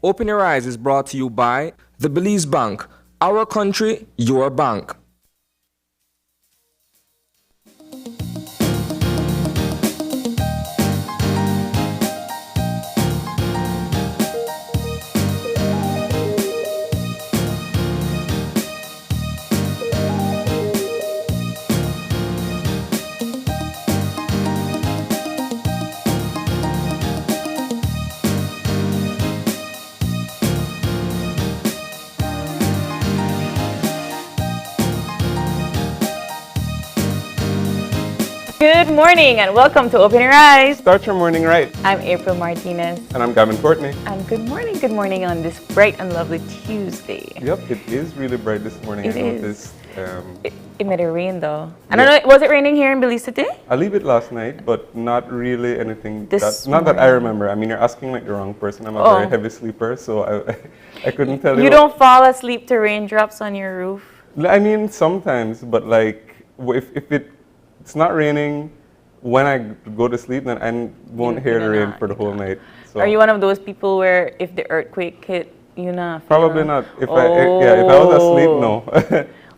Open Your Eyes is brought to you by the Belize Bank. Our country, your bank. Good morning and welcome to Open Your Eyes. Start your morning right. I'm April Martinez. And I'm Gavin Courtney. And good morning on this bright and lovely Tuesday. Yep, it is really bright this morning. It I is. noticed. It made it rain though. I don't know, was it raining here in Belize today? I leave it last night, but not really anything. Not that I morning. remember. I mean, you're asking like the wrong person. I'm a very heavy sleeper, so I couldn't tell you. You don't fall asleep to raindrops on your roof? I mean, sometimes, but like if it's not raining when I go to sleep, then I won't hear the rain for the whole night. So. Are you one of those people where if the earthquake hit, you know? Probably not. If I was asleep, no.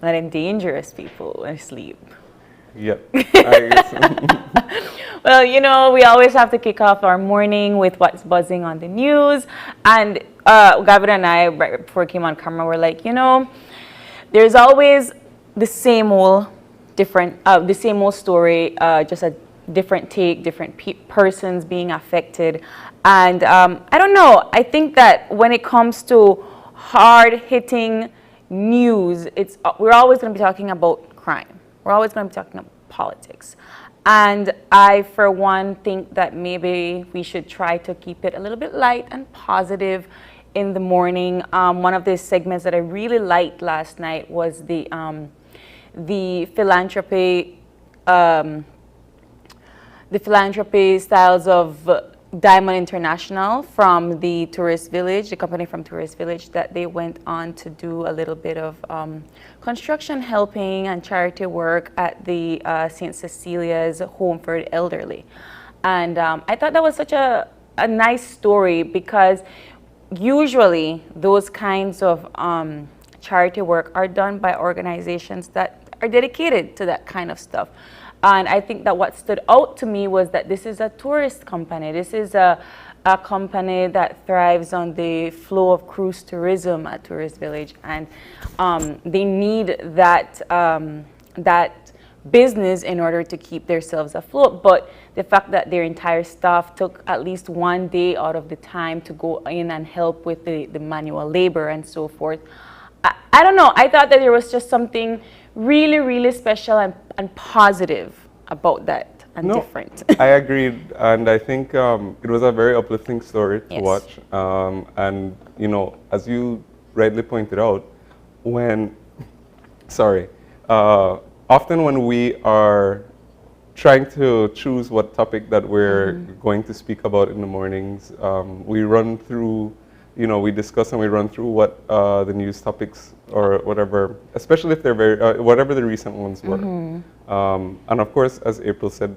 Not in dangerous people asleep. Yep. I guess. Well, you know, we always have to kick off our morning with what's buzzing on the news. And Gavin and I, right before we came on camera, were like, you know, there's always the same old story, just a different take, different persons being affected. And I don't know, I think that when it comes to hard-hitting news, we're always going to be talking about crime. We're always going to be talking about politics. And I, for one, think that maybe we should try to keep it a little bit light and positive in the morning. One of the segments that I really liked last night was the philanthropy styles of Diamond International from the Tourist Village, the company from Tourist Village, that they went on to do a little bit of construction helping and charity work at the St. Cecilia's Home for the Elderly. And I thought that was such a nice story because usually those kinds of charity work are done by organizations that are dedicated to that kind of stuff. And I think that what stood out to me was that this is a tourist company. This is a company that thrives on the flow of cruise tourism at Tourist Village. And they need that business in order to keep themselves afloat. But the fact that their entire staff took at least one day out of the time to go in and help with the manual labor and so forth. I don't know. I thought that there was just something really, really special and positive about that and different. I agreed, and I think it was a very uplifting story to watch. And you know, as you rightly pointed out, often when we are trying to choose what topic that we're going to speak about in the mornings, we run through. You know, we discuss and we run through what the news topics or whatever, especially if they're very, whatever the recent ones were. And of course, as April said,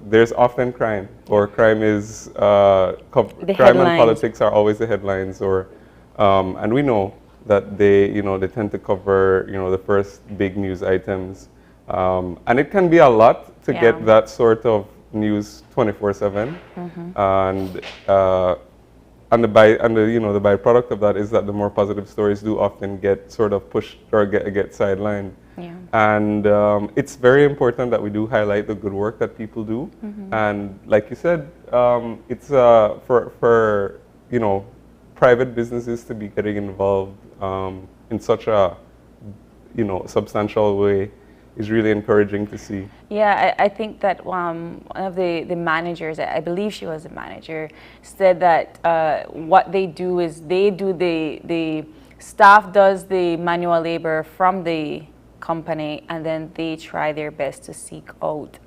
there's often crime, or crime is, crime and politics are always the headlines, and we know that they tend to cover, the first big news items. And it can be a lot to get that sort of news 24/7. And the byproduct of that is that the more positive stories do often get sort of pushed or get sidelined. Yeah. And it's very important that we do highlight the good work that people do. And like you said, it's for private businesses to be getting involved in such a substantial way is really encouraging to see. Yeah, I think that one of the managers, I believe she was a manager, said that what they do is the staff does the manual labor from the company, and then they try their best to seek out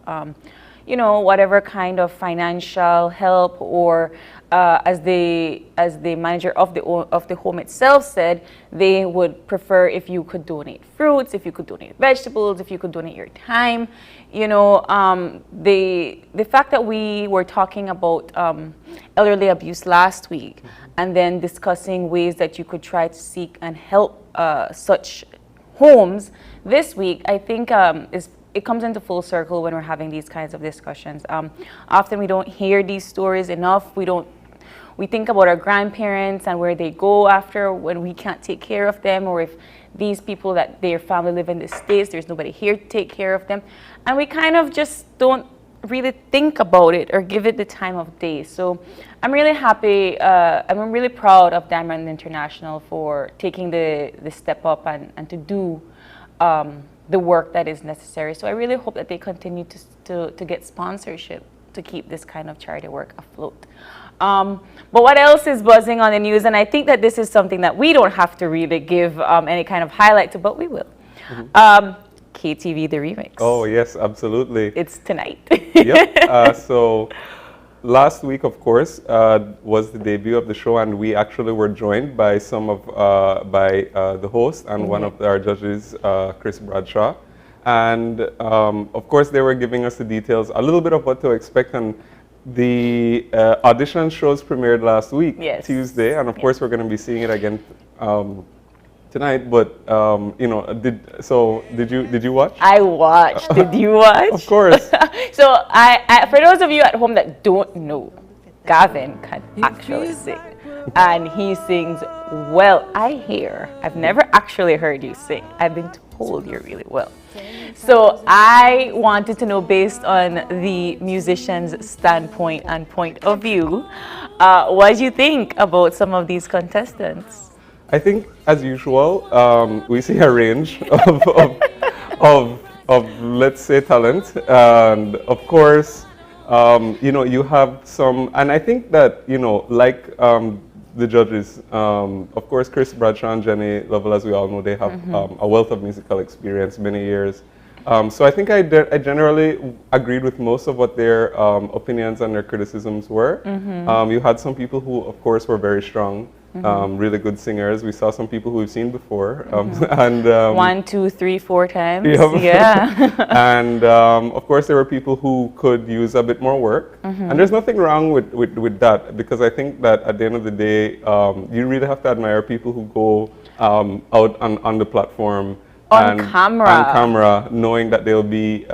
you know, whatever kind of financial help, or as the manager of the home itself said, they would prefer if you could donate fruits, if you could donate vegetables, if you could donate your time. You know, the fact that we were talking about elderly abuse last week, and then discussing ways that you could try to seek and help such homes this week, I think it comes into full circle when we're having these kinds of discussions. Often we don't hear these stories enough. We think about our grandparents and where they go after when we can't take care of them, or if these people that their family live in the States, there's nobody here to take care of them. And we kind of just don't really think about it or give it the time of day. So I'm really happy, I'm really proud of Diamond International for taking the step up and to do the work that is necessary. So I really hope that they continue to get sponsorship to keep this kind of charity work afloat. But what else is buzzing on the news? And I think that this is something that we don't have to really give any kind of highlight to, but we will. KTV The Remix. Oh, yes, absolutely. It's tonight. Yep. So last week, of course, was the debut of the show, and we actually were joined by the host and one of our judges, Chris Bradshaw. And of course, they were giving us the details, a little bit of what to expect. And the audition shows premiered last week, Tuesday, and of course we're going to be seeing it again tonight. But you know, did you watch? I watched. Did you watch? Of course. So I for those of you at home that don't know, Gavin can actually sing, and he sings well. I've never actually heard you sing. I've been told you're really well. So I wanted to know, based on the musician's standpoint and point of view, what do you think about some of these contestants? I think, as usual, we see a range of let's say talent, and of course, you know, you have some, and I think that, you know, like the judges, of course, Chris Bradshaw and Jenny Lovell, as we all know, they have a wealth of musical experience, many years. So I think I generally agreed with most of what their opinions and their criticisms were. You had some people who, of course, were very strong, really good singers. We saw some people who we've seen before. And 1, 2, 3, 4 times. Yeah. And of course, there were people who could use a bit more work. And there's nothing wrong with that, because I think that at the end of the day, you really have to admire people who go out on the platform. On camera, knowing that they'll be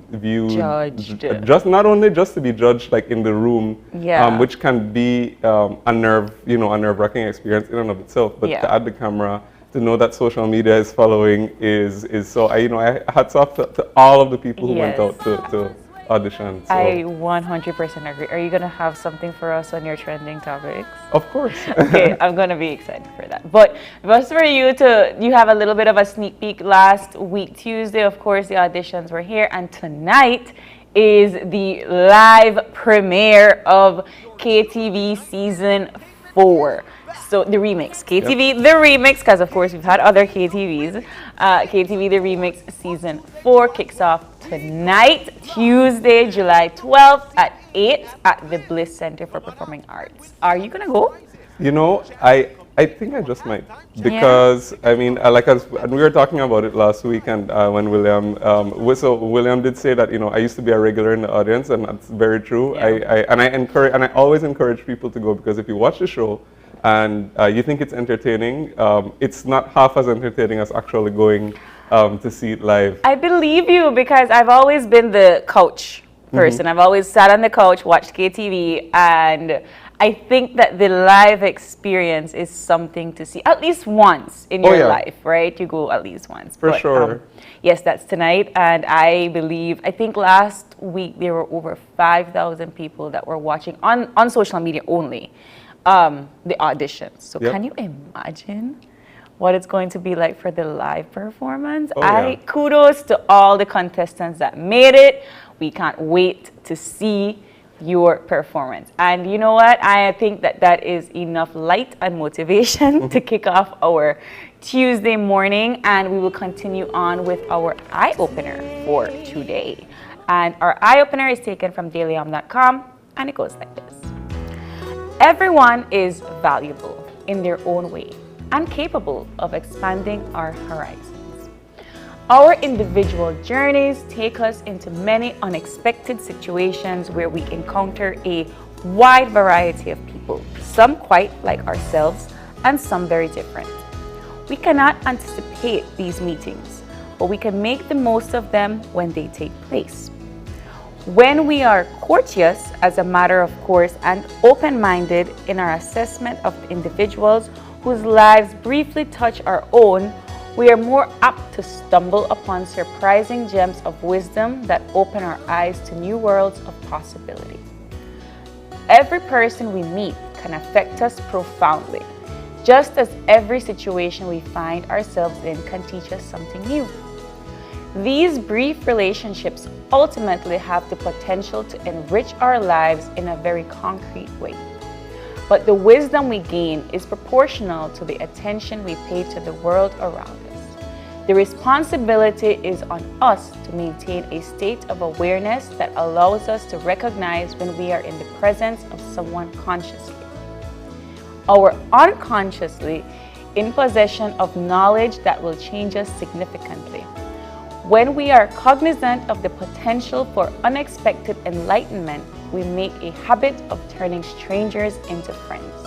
viewed, judged. Just not only just to be judged like in the room, which can be a nerve-wracking experience in and of itself, but to add the camera, to know that social media is following is so. I hats off to all of the people who went out to audition. So. I 100% agree. Are you going to have something for us on your trending topics? Of course. Okay, I'm going to be excited for that. But just for you have a little bit of a sneak peek. Last week, Tuesday, of course, the auditions were here. And tonight is the live premiere of KTV Season 4. So the remix, KTV The Remix, because of course we've had other KTVs. KTV The Remix Season 4 kicks off tonight, Tuesday, July 12th at 8 at the Bliss Center for Performing Arts. Are you gonna go? You know, I think I just might, because I mean, and we were talking about it last week, and when William did say that, you know, I used to be a regular in the audience, and that's very true. I always encourage people to go, because if you watch the show and you think it's entertaining, it's not half as entertaining as actually going to see it live. I believe you, because I've always been the couch person. I've always sat on the couch, watched KTV, and I think that the live experience is something to see at least once in your life, right? You go at least once. For sure. Yes, that's tonight, and I think last week there were over 5,000 people that were watching on social media only the auditions. So can you imagine what it's going to be like for the live performance? Kudos to all the contestants that made it. We can't wait to see your performance. And you know what? I think that is enough light and motivation to kick off our Tuesday morning, and we will continue on with our eye-opener for today. And our eye opener is taken from dailyom.com, and it goes like this. Everyone is valuable in their own way and capable of expanding our horizons. Our individual journeys take us into many unexpected situations where we encounter a wide variety of people, some quite like ourselves and some very different. We cannot anticipate these meetings, but we can make the most of them when they take place. When we are courteous as a matter of course and open-minded in our assessment of individuals whose lives briefly touch our own, we are more apt to stumble upon surprising gems of wisdom that open our eyes to new worlds of possibility. Every person we meet can affect us profoundly, just as every situation we find ourselves in can teach us something new. These brief relationships ultimately have the potential to enrich our lives in a very concrete way. But the wisdom we gain is proportional to the attention we pay to the world around us. The responsibility is on us to maintain a state of awareness that allows us to recognize when we are in the presence of someone consciously, or unconsciously in possession of knowledge that will change us significantly. When we are cognizant of the potential for unexpected enlightenment, we make a habit of turning strangers into friends,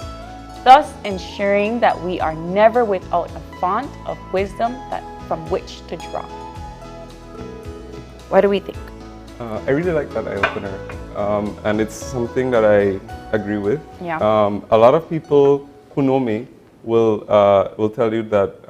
thus ensuring that we are never without a font of wisdom from which to draw. What do we think? I really like that eye opener, and it's something that I agree with. Yeah. A lot of people who know me will tell you that,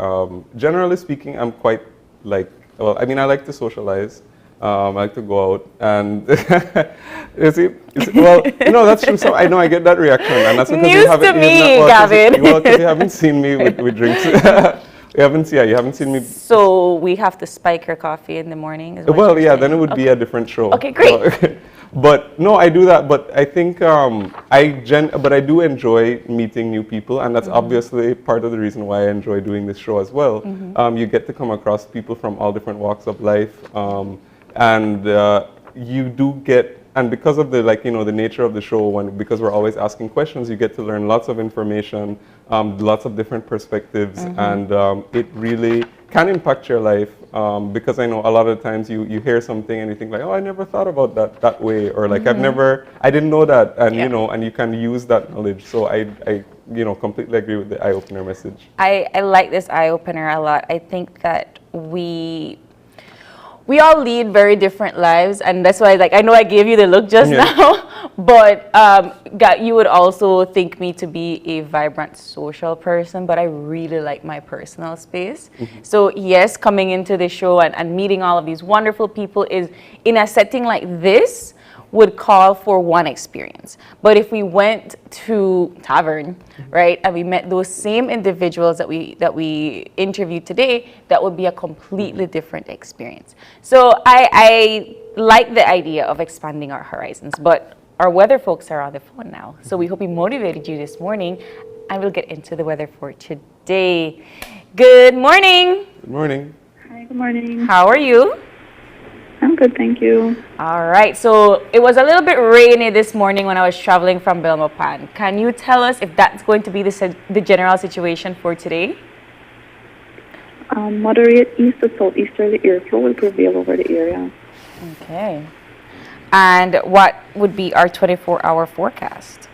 generally speaking, I'm quite like. Well, I mean, I like to socialize. I like to go out, and well, no, that's true. So I know I get that reaction, and that's because News you haven't. to me, Gavin. Well, because you haven't seen me with drinks. You haven't seen me. So we have to spike your coffee in the morning. Is what Well, you're yeah, saying? then it would be a different show. Okay, great. So, but no, I do that. But I think but I do enjoy meeting new people, and that's obviously part of the reason why I enjoy doing this show as well. You get to come across people from all different walks of life, and you do get. And because of the the nature of the show, because we're always asking questions, you get to learn lots of information, lots of different perspectives, and it really can impact your life. Because I know a lot of times you hear something and you think like, oh, I never thought about that way, or like I didn't know that, and and you can use that knowledge. So I completely agree with the eye opener message. I like this eye opener a lot. I think that we all lead very different lives, and that's why I know I gave you the look just now, but you would also think me to be a vibrant social person, but I really like my personal space. So yes, coming into the show and meeting all of these wonderful people is in a setting like this would call for one experience. But if we went to tavern, right, and we met those same individuals that we interviewed today, that would be a completely different experience. So I like the idea of expanding our horizons, but our weather folks are on the phone now. So we hope we motivated you this morning, and we'll get into the weather for today. Good morning. Good morning. Hi, good morning. How are you? I'm good, thank you. All right, so it was a little bit rainy this morning when I was traveling from Belmopan. Can you tell us if that's going to be the general situation for today? Moderate east to southeasterly airflow will prevail over the area. Okay. And what would be our 24-hour forecast?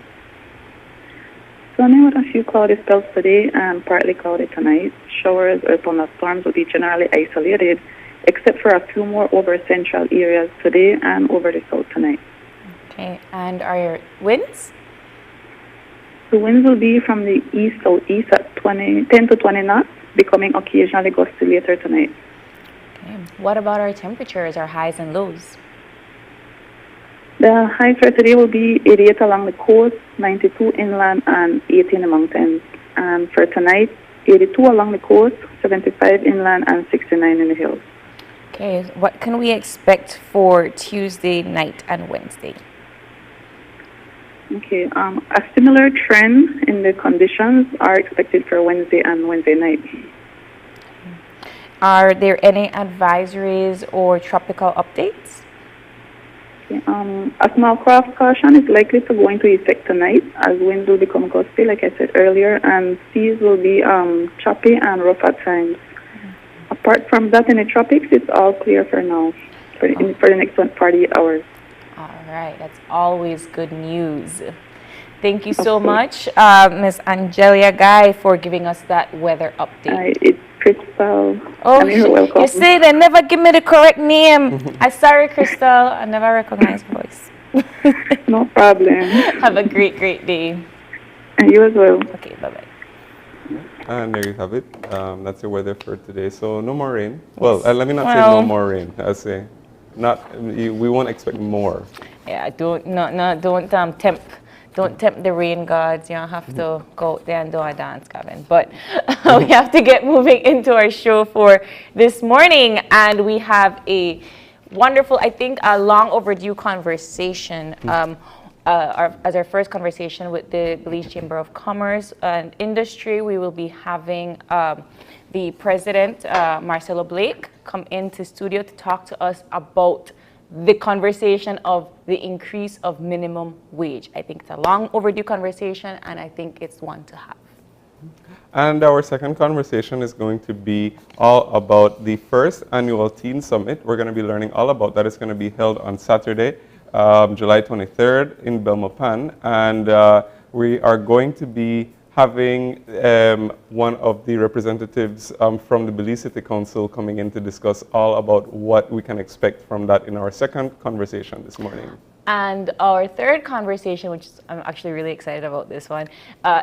Sunny with a few cloudy spells today and partly cloudy tonight. Showers or thunderstorms will be generally isolated, except for a few more over central areas today and over the south tonight. Okay, and our winds? The winds will be from the east-southeast at 10 to 20 knots, becoming occasionally gusty later tonight. Okay. What about our temperatures, our highs and lows? The highs for today will be 88 along the coast, 92 inland, and 80 in the mountains. And for tonight, 82 along the coast, 75 inland, and 69 in the hills. Okay, what can we expect for Tuesday night and Wednesday? Okay, a similar trend in the conditions are expected for Wednesday and Wednesday night. Are there any advisories or tropical updates? A small craft caution is likely to go into effect tonight as winds will become gusty, like I said earlier, and seas will be choppy and rough at times. Apart from that, in the tropics, it's all clear for now, for the next 48 hours. All right, that's always good news. Thank you so much, Ms. Angelia Guy, for giving us that weather update. It's Crystal. Oh, you're welcome. you see, they never give me the correct name. I'm sorry, Crystal. I never recognize your voice. No problem. Have a great, great day. And you as well. Okay, bye-bye. And there you have it. That's your weather for today. So no more rain. Well, let me not say no more rain. I'll say we won't expect more. Yeah, don't tempt the rain gods. You don't have to go out there and do a dance, Gavin. But we have to get moving into our show for this morning. And we have a wonderful, I think, a long overdue conversation as our first conversation with the Belize Chamber of Commerce and Industry. We will be having the president, Marcelo Blake, come into studio to talk to us about the conversation of the increase of minimum wage. I think it's a long overdue conversation, and I think it's one to have. And our second conversation is going to be all about the first annual Teen Summit. We're going to be learning all about that. It's going to be held on Saturday, July 23rd in Belmopan. And we are going to be having one of the representatives from the Belize City Council coming in to discuss all about what we can expect from that in our second conversation this morning. And our third conversation, which I'm actually really excited about this one,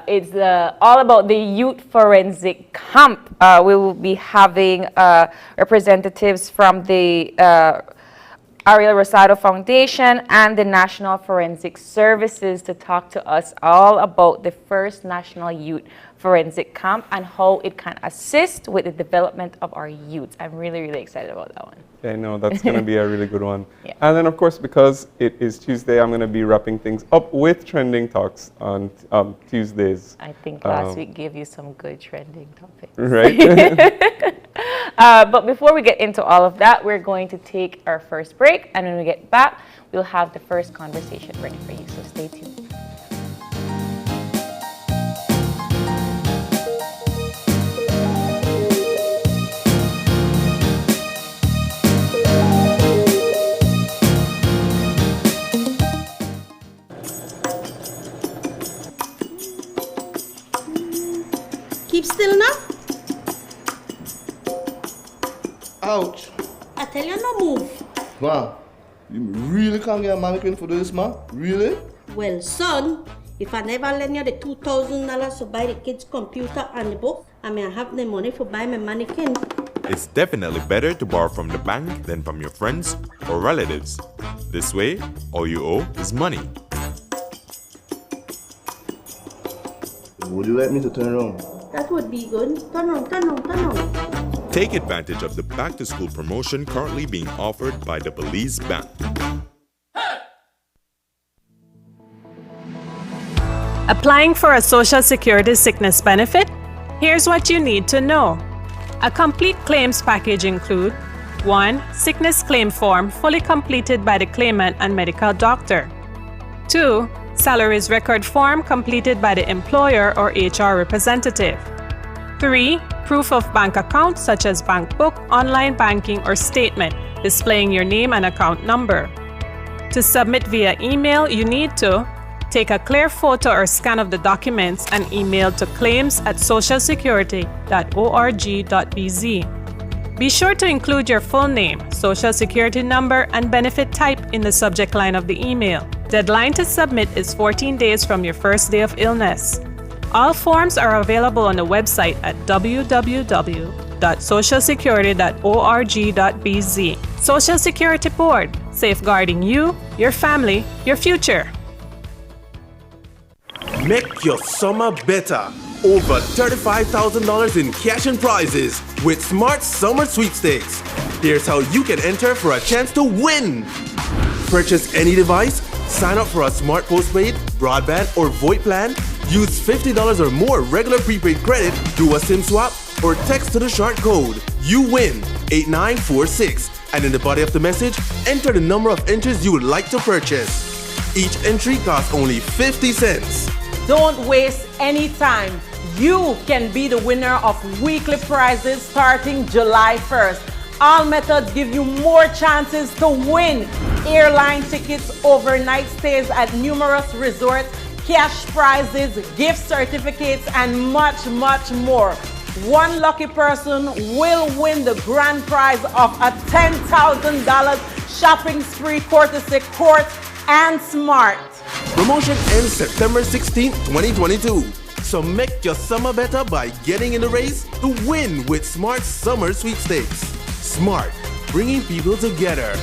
is all about the youth forensic camp. We will be having representatives from the Ariel Rosado Foundation and the National Forensic Services to talk to us all about the first National Youth Forensic Camp and how it can assist with the development of our youth. I'm really, really excited about that one. Yeah, no, that's going to be a really good one. Yeah. And then, of course, because it is Tuesday, I'm going to be wrapping things up with Trending Talks on Tuesdays. I think last week gave you some good trending topics. Right? But before we get into all of that, we're going to take our first break. And when we get back, we'll have the first conversation ready for you. So stay tuned. Keep still now. Ouch. I tell you no move. Ma, you really can't get a mannequin for this, ma? Really? Well, son, if I never lend you the $2,000 to buy the kids' computer and the book, I may have the money for buy my mannequin. It's definitely better to borrow from the bank than from your friends or relatives. This way, all you owe is money. Would you like me to turn around? That would be good. Turn on, turn on, turn on. Take advantage of the back-to-school promotion currently being offered by the Belize Bank. Applying for a Social Security sickness benefit? Here's what you need to know. A complete claims package include 1. Sickness claim form fully completed by the claimant and medical doctor. 2. Salaries record form completed by the employer or HR representative. 3. Proof of bank account such as bank book, online banking, or statement displaying your name and account number. To submit via email, you need to take a clear photo or scan of the documents and email to claims@socialsecurity.org.bz. Be sure to include your full name, social security number, and benefit type in the subject line of the email. Deadline to submit is 14 days from your first day of illness. All forms are available on the website at www.socialsecurity.org.bz. Social Security Board, safeguarding you, your family, your future. Make your summer better. Over $35,000 in cash and prizes with Smart Summer Sweepstakes. Here's how you can enter for a chance to win. Purchase any device, sign up for a smart postpaid, broadband, or VoIP plan, use $50 or more regular prepaid credit, do a SIM swap, or text to the short code. You win 8946. And in the body of the message, enter the number of inches you would like to purchase. Each entry costs only 50 cents. Don't waste any time. You can be the winner of weekly prizes starting July 1st. All methods give you more chances to win. Airline tickets, overnight stays at numerous resorts, cash prizes, gift certificates, and much, much more. One lucky person will win the grand prize of a $10,000 shopping spree courtesy Court and Smart. Promotion ends September 16, 2022. So make your summer better by getting in the race to win with Smart Summer Sweepstakes. Smart, bringing people together.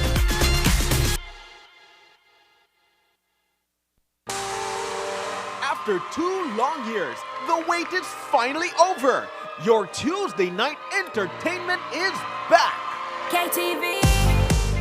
After 2 long years, the wait is finally over. Your Tuesday night entertainment is back. KTV.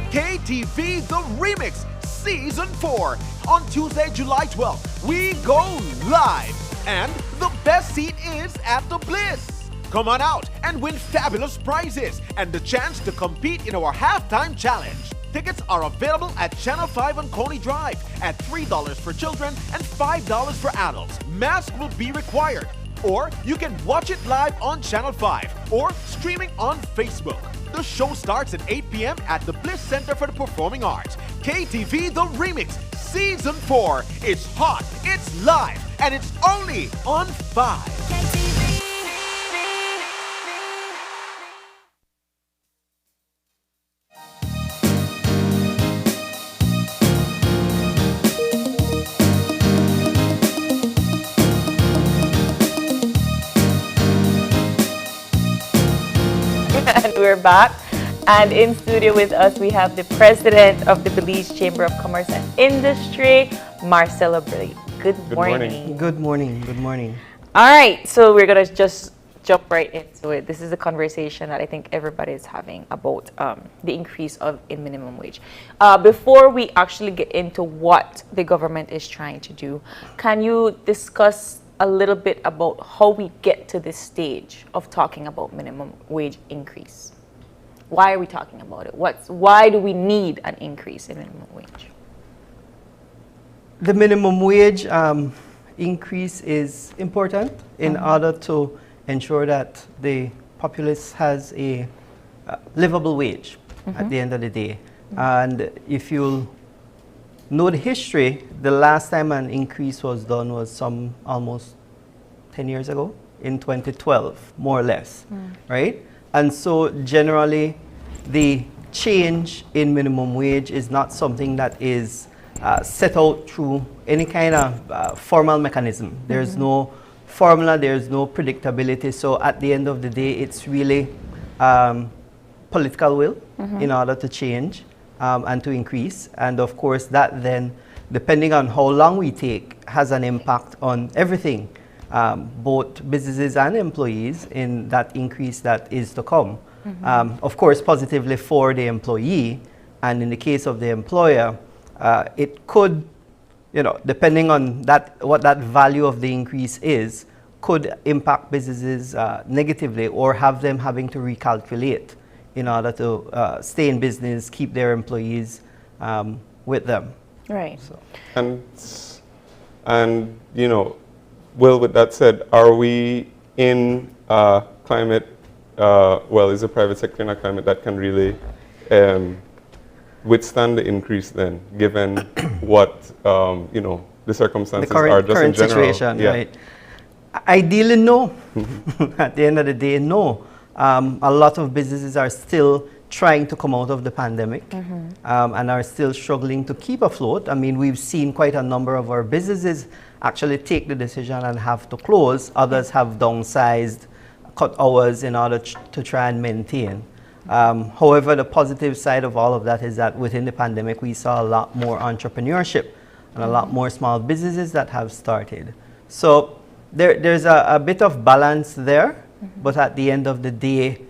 KTV The Remix Season 4. On Tuesday, July 12th, we go live. And the best seat is at the Bliss. Come on out and win fabulous prizes and the chance to compete in our halftime challenge. Tickets are available at Channel 5 on Coney Drive at $3 for children and $5 for adults. Mask will be required. Or you can watch it live on Channel 5 or streaming on Facebook. The show starts at 8 p.m. at the Bliss Center for the Performing Arts. KTV The Remix Season 4. It's hot, it's live, and it's only on 5. And we're back. And in studio with us, we have the president of the Belize Chamber of Commerce and Industry, Marcelo Brilli. Good morning. Good morning. Good morning. All right, so we're going to just jump right into it. This is a conversation that I think everybody is having about the increase in minimum wage. Before we actually get into what the government is trying to do, can you discuss a little bit about how we get to this stage of talking about minimum wage increase? Why are we talking about it? Why do we need an increase in minimum wage? The minimum wage increase is important in order to ensure that the populace has a livable wage at the end of the day. And if you know the history, the last time an increase was done was almost 10 years ago, in 2012, more or less, right? And so generally, the change in minimum wage is not something that is set out through any kind of formal mechanism. There's no formula, there's no predictability. So at the end of the day, it's really political will in order to change and to increase. And of course, that then, depending on how long we take, has an impact on everything, both businesses and employees, in that increase that is to come. Of course, positively for the employee, and in the case of the employer, it could, depending on what that value of the increase is, could impact businesses negatively or have them having to recalculate in order to stay in business, keep their employees with them. Right. So. And well, with that said, are we in a climate, is the private sector in a climate that can really withstand the increase then, given what, the circumstances are just in general? Situation, right. Ideally, no. At the end of the day, no. A lot of businesses are still trying to come out of the pandemic and are still struggling to keep afloat. I mean, we've seen quite a number of our businesses actually take the decision and have to close. Others have downsized, cut hours in order to try and maintain. However, the positive side of all of that is that within the pandemic, we saw a lot more entrepreneurship and a lot more small businesses that have started. So there's a bit of balance there, but at the end of the day,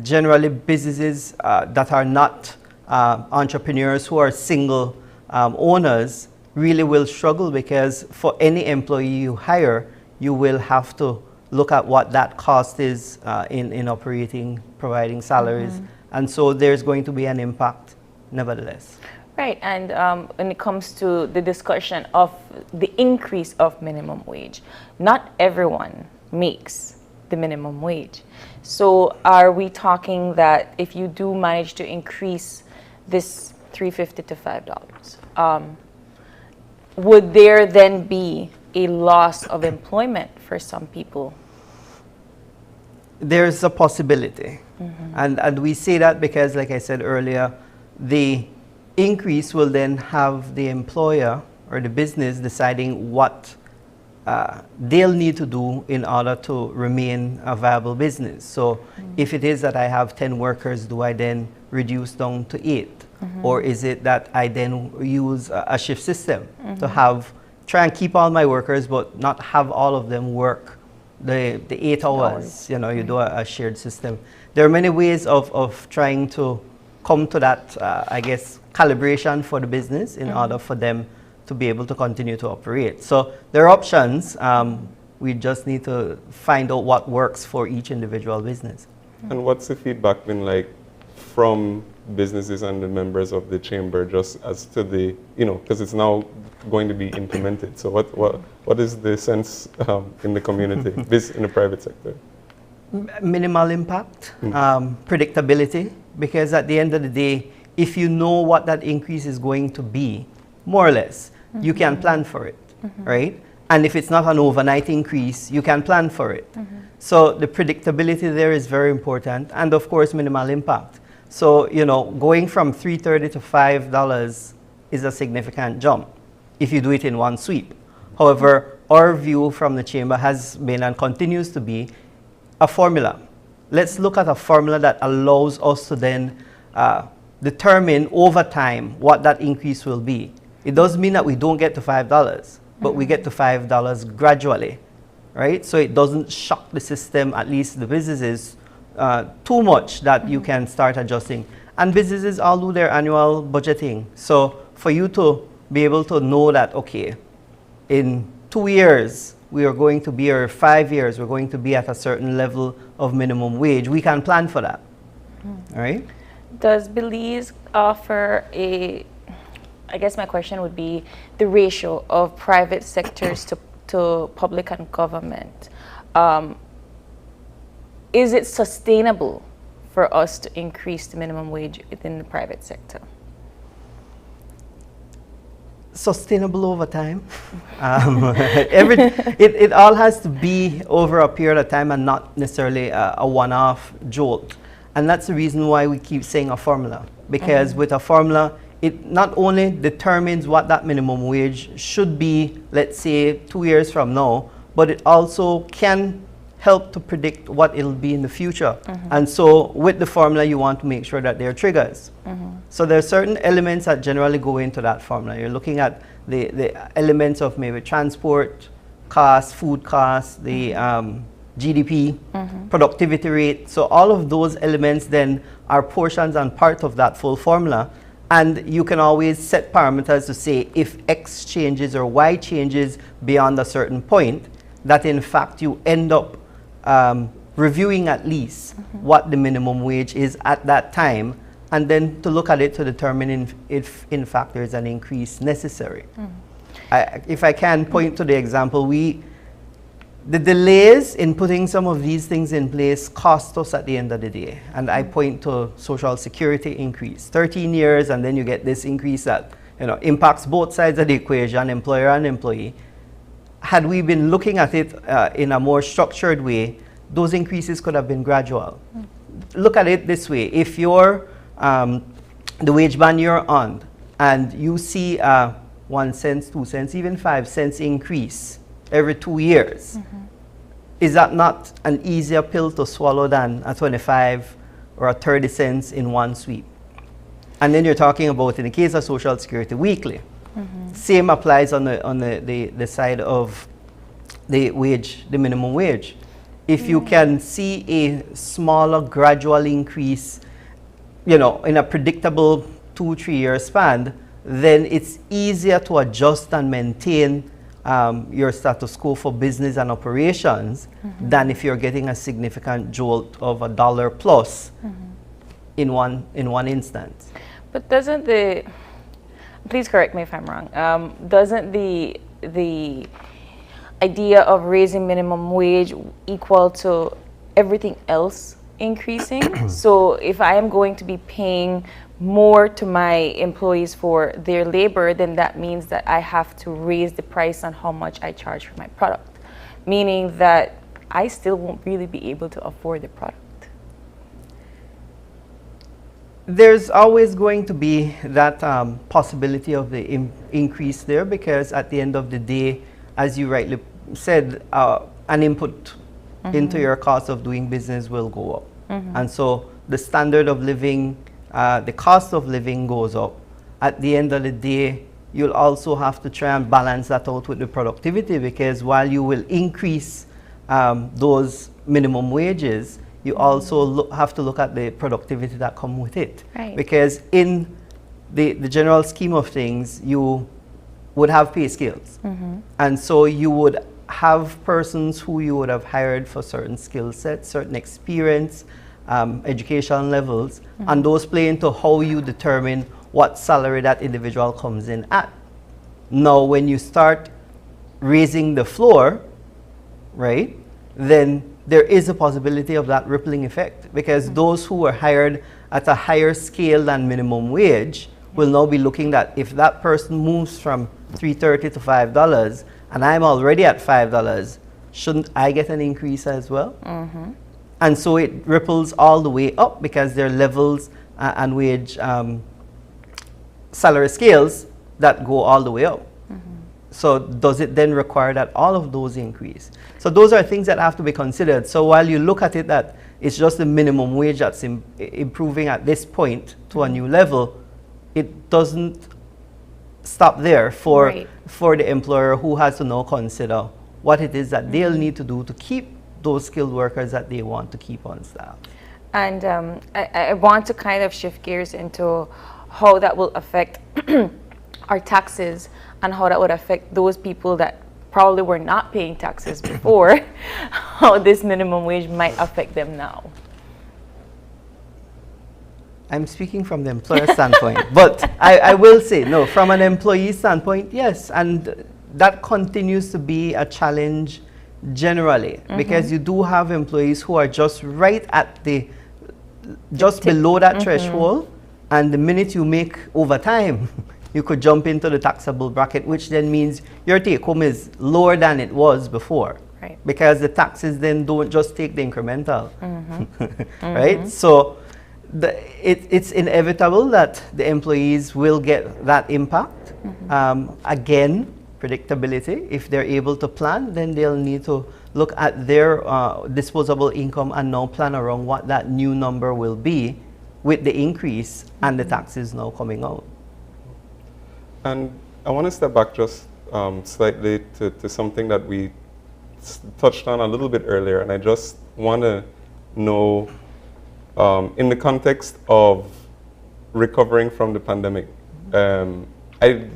generally businesses that are not entrepreneurs, who are single owners, really will struggle, because for any employee you hire, you will have to look at what that cost is in operating, providing salaries And so there's going to be an impact nevertheless. Right, and when it comes to the discussion of the increase of minimum wage, not everyone makes the minimum wage. So are we talking that if you do manage to increase this $3.50 to $5, would there then be a loss of employment for some people? There's a possibility. And we say that because, like I said earlier, the increase will then have the employer or the business deciding what they'll need to do in order to remain a viable business. So if it is that I have 10 workers, do I then reduce down to 8? Or is it that I then use a shift system to try and keep all my workers but not have all of them work the 8 hours? You know, you do a shared system. There are many ways of trying to come to that, I guess, calibration for the business in order for them to be able to continue to operate. So there are options. We just need to find out what works for each individual business. And what's the feedback been like from businesses and the members of the chamber, just as to the, because it's now going to be implemented. So what is the sense in the community, in the private sector? Minimal impact, predictability, because at the end of the day, if you know what that increase is going to be, more or less, you can plan for it, right? And if it's not an overnight increase, you can plan for it. So the predictability there is very important, and of course, minimal impact. So, going from $3.30 to $5 is a significant jump if you do it in one sweep. However, our view from the chamber has been and continues to be a formula. Let's look at a formula that allows us to then determine over time what that increase will be. It doesn't mean that we don't get to $5, but we get to $5 gradually, right? So it doesn't shock the system, at least the businesses, too much that you can start adjusting. And businesses all do their annual budgeting. So for you to be able to know that, okay, in 2 years, we are going to be, or 5 years, we're going to be at a certain level of minimum wage, we can plan for that, all right? Does Belize offer I guess my question would be the ratio of private sectors to public and government. Is it sustainable for us to increase the minimum wage within the private sector? Sustainable over time. It all has to be over a period of time and not necessarily a one-off jolt. And that's the reason why we keep saying a formula. Because with a formula, it not only determines what that minimum wage should be, let's say 2 years from now, but it also can help to predict what it'll be in the future. And so with the formula, you want to make sure that there are triggers. So there are certain elements that generally go into that formula. You're looking at the elements of maybe transport costs, food costs, the GDP, productivity rate. So all of those elements then are portions and part of that full formula. And you can always set parameters to say if X changes or Y changes beyond a certain point, that in fact you end up reviewing at least what the minimum wage is at that time, and then to look at it to determine if in fact there is an increase necessary. If I can point to the example, the delays in putting some of these things in place cost us at the end of the day. And I point to Social Security increase, 13 years, and then you get this increase that impacts both sides of the equation, employer and employee. Had we been looking at it in a more structured way, those increases could have been gradual. Look at it this way. If you're the wage band you're on and you see 1 cent, 2 cents, even 5 cents increase every 2 years, is that not an easier pill to swallow than a 25 or a 30 cents in one sweep? And then you're talking about, in the case of Social Security, weekly. Same applies on the side of the wage, the minimum wage. If you can see a smaller gradual increase, in a predictable 2-3 year span, then it's easier to adjust and maintain your status quo for business and operations than if you're getting a significant jolt of $1 plus in one instance. But doesn't please correct me if I'm wrong, doesn't the idea of raising minimum wage equal to everything else increasing? So if I am going to be paying more to my employees for their labor, then that means that I have to raise the price on how much I charge for my product, meaning that I still won't really be able to afford the product. There's always going to be that possibility of the increase there, because at the end of the day, as you rightly said, an input into your cost of doing business will go up. And so the standard of living, the cost of living goes up. At the end of the day, you'll also have to try and balance that out with the productivity, because while you will increase those minimum wages, you also have to look at the productivity that come with it. Right. Because in the general scheme of things, you would have pay scales. And so you would have persons who you would have hired for certain skill sets, certain experience, education levels, and those play into how you determine what salary that individual comes in at. Now, when you start raising the floor, right, then there is a possibility of that rippling effect, because those who were hired at a higher scale than minimum wage will now be looking at, if that person moves from $3.30 to $5 and I'm already at $5, shouldn't I get an increase as well? And so it ripples all the way up, because there are levels and wage salary scales that go all the way up. So does it then require that all of those increase? So those are things that have to be considered. So while you look at it that it's just the minimum wage that's improving at this point to a new level, it doesn't stop there for the employer, who has to now consider what it is that they'll need to do to keep those skilled workers that they want to keep on staff. And I want to kind of shift gears into how that will affect our taxes, and how that would affect those people that probably were not paying taxes before, how this minimum wage might affect them now. I'm speaking from the employer standpoint, but I will say, no, from an employee standpoint, yes, and that continues to be a challenge generally, because you do have employees who are just right at just below that threshold, and the minute you make overtime, you could jump into the taxable bracket, which then means your take home is lower than it was before. Right. Because the taxes then don't just take the incremental. Right? So it's inevitable that the employees will get that impact. Again, predictability. If they're able to plan, then they'll need to look at their disposable income and now plan around what that new number will be with the increase and the taxes now coming out. And I want to step back just slightly to something that we touched on a little bit earlier, and I just want to know, in the context of recovering from the pandemic, I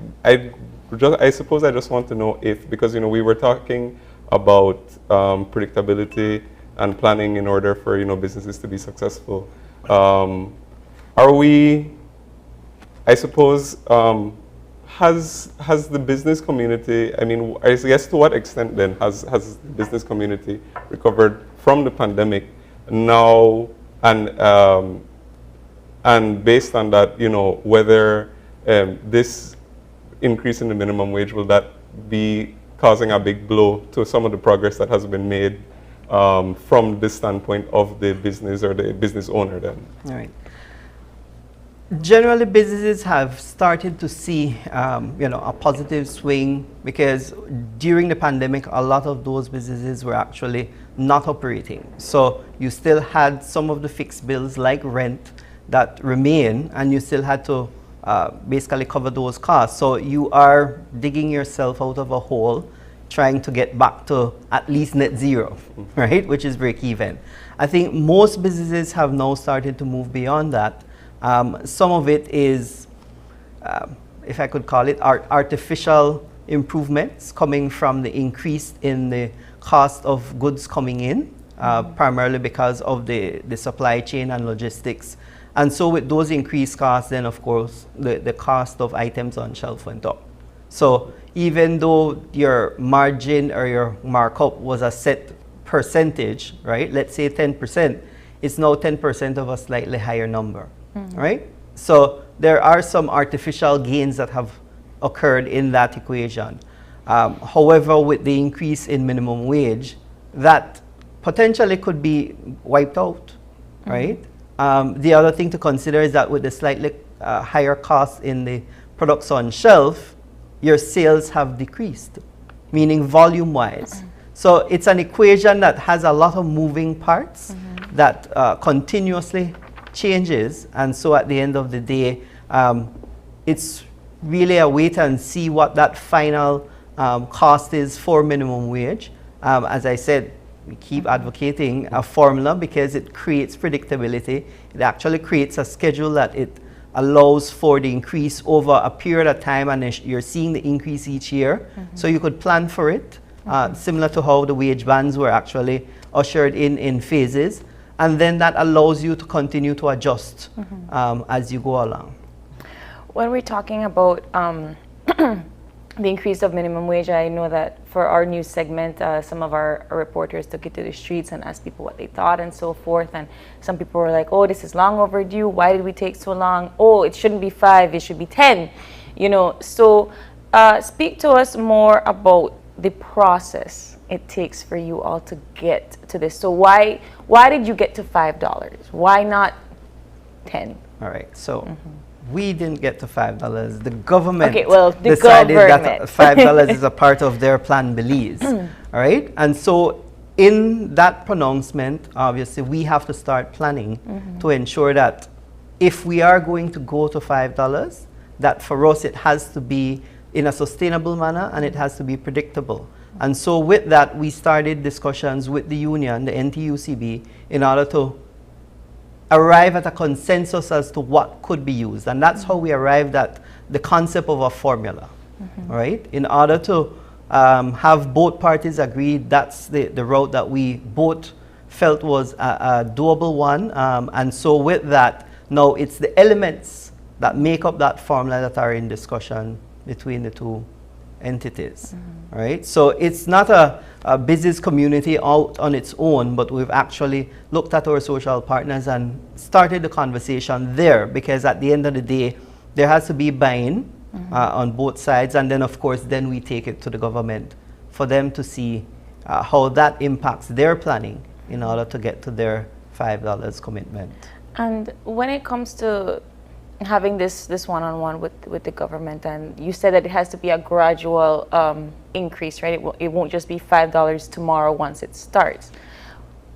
suppose I just want to know if, because we were talking about predictability and planning in order for businesses to be successful. Are we, I suppose, has the business community, I guess to what extent then has the business community recovered from the pandemic now, and based on that, whether this increase in the minimum wage, will that be causing a big blow to some of the progress that has been made from the standpoint of the business or the business owner then? All right. Generally, businesses have started to see, a positive swing, because during the pandemic, a lot of those businesses were actually not operating. So you still had some of the fixed bills like rent that remain, and you still had to basically cover those costs. So you are digging yourself out of a hole, trying to get back to at least net zero, right, which is break even. I think most businesses have now started to move beyond that. Some of it is, if I could call it, artificial improvements coming from the increase in the cost of goods coming in, primarily because of the supply chain and logistics And so with those increased costs, then of course the cost of items on shelf went up. So even though your margin or your markup was a set percentage, right? Let's say 10%, it's now 10% of a slightly higher number, right? So there are some artificial gains that have occurred in that equation. However, with the increase in minimum wage, that potentially could be wiped out, right? The other thing to consider is that with the slightly higher cost in the products on shelf, your sales have decreased, meaning volume-wise. So it's an equation that has a lot of moving parts that continuously changes. And so at the end of the day, it's really a wait and see what that final cost is for minimum wage. As I said, we keep advocating a formula because it creates predictability. It actually creates a schedule that it allows for the increase over a period of time, and you're seeing the increase each year. So you could plan for it, similar to how the wage bands were actually ushered in phases. And then that allows you to continue to adjust as you go along. When we're talking about the increase of minimum wage, I know that for our news segment, some of our reporters took it to the streets and asked people what they thought and so forth. And some people were like, oh, this is long overdue. Why did we take so long? Oh, it shouldn't be 5, it should be 10. You know, so speak to us more about the process it takes for you all to get to this. So why did you get to $5? Why not 10? All right, so we didn't get to $5. The government the decided government. that $5 is a part of their Plan Belize. All right, and so in that pronouncement, obviously, we have to start planning to ensure that if we are going to go to $5, that for us it has to be in a sustainable manner and it has to be predictable. And so with that, we started discussions with the union, the NTUCB, in order to arrive at a consensus as to what could be used. And that's how we arrived at the concept of a formula, right? In order to have both parties agree, that's the route that we both felt was a doable one. And so with that, now it's the elements that make up that formula that are in discussion between the two entities, right? So it's not a business community out on its own, but we've actually looked at our social partners and started the conversation there, because at the end of the day, there has to be buy-in on both sides, and then of course, then we take it to the government for them to see how that impacts their planning in order to get to their $5 commitment. And when it comes to having this one-on-one with the government, and you said that it has to be a gradual increase, right? It won't just be $5 tomorrow once it starts.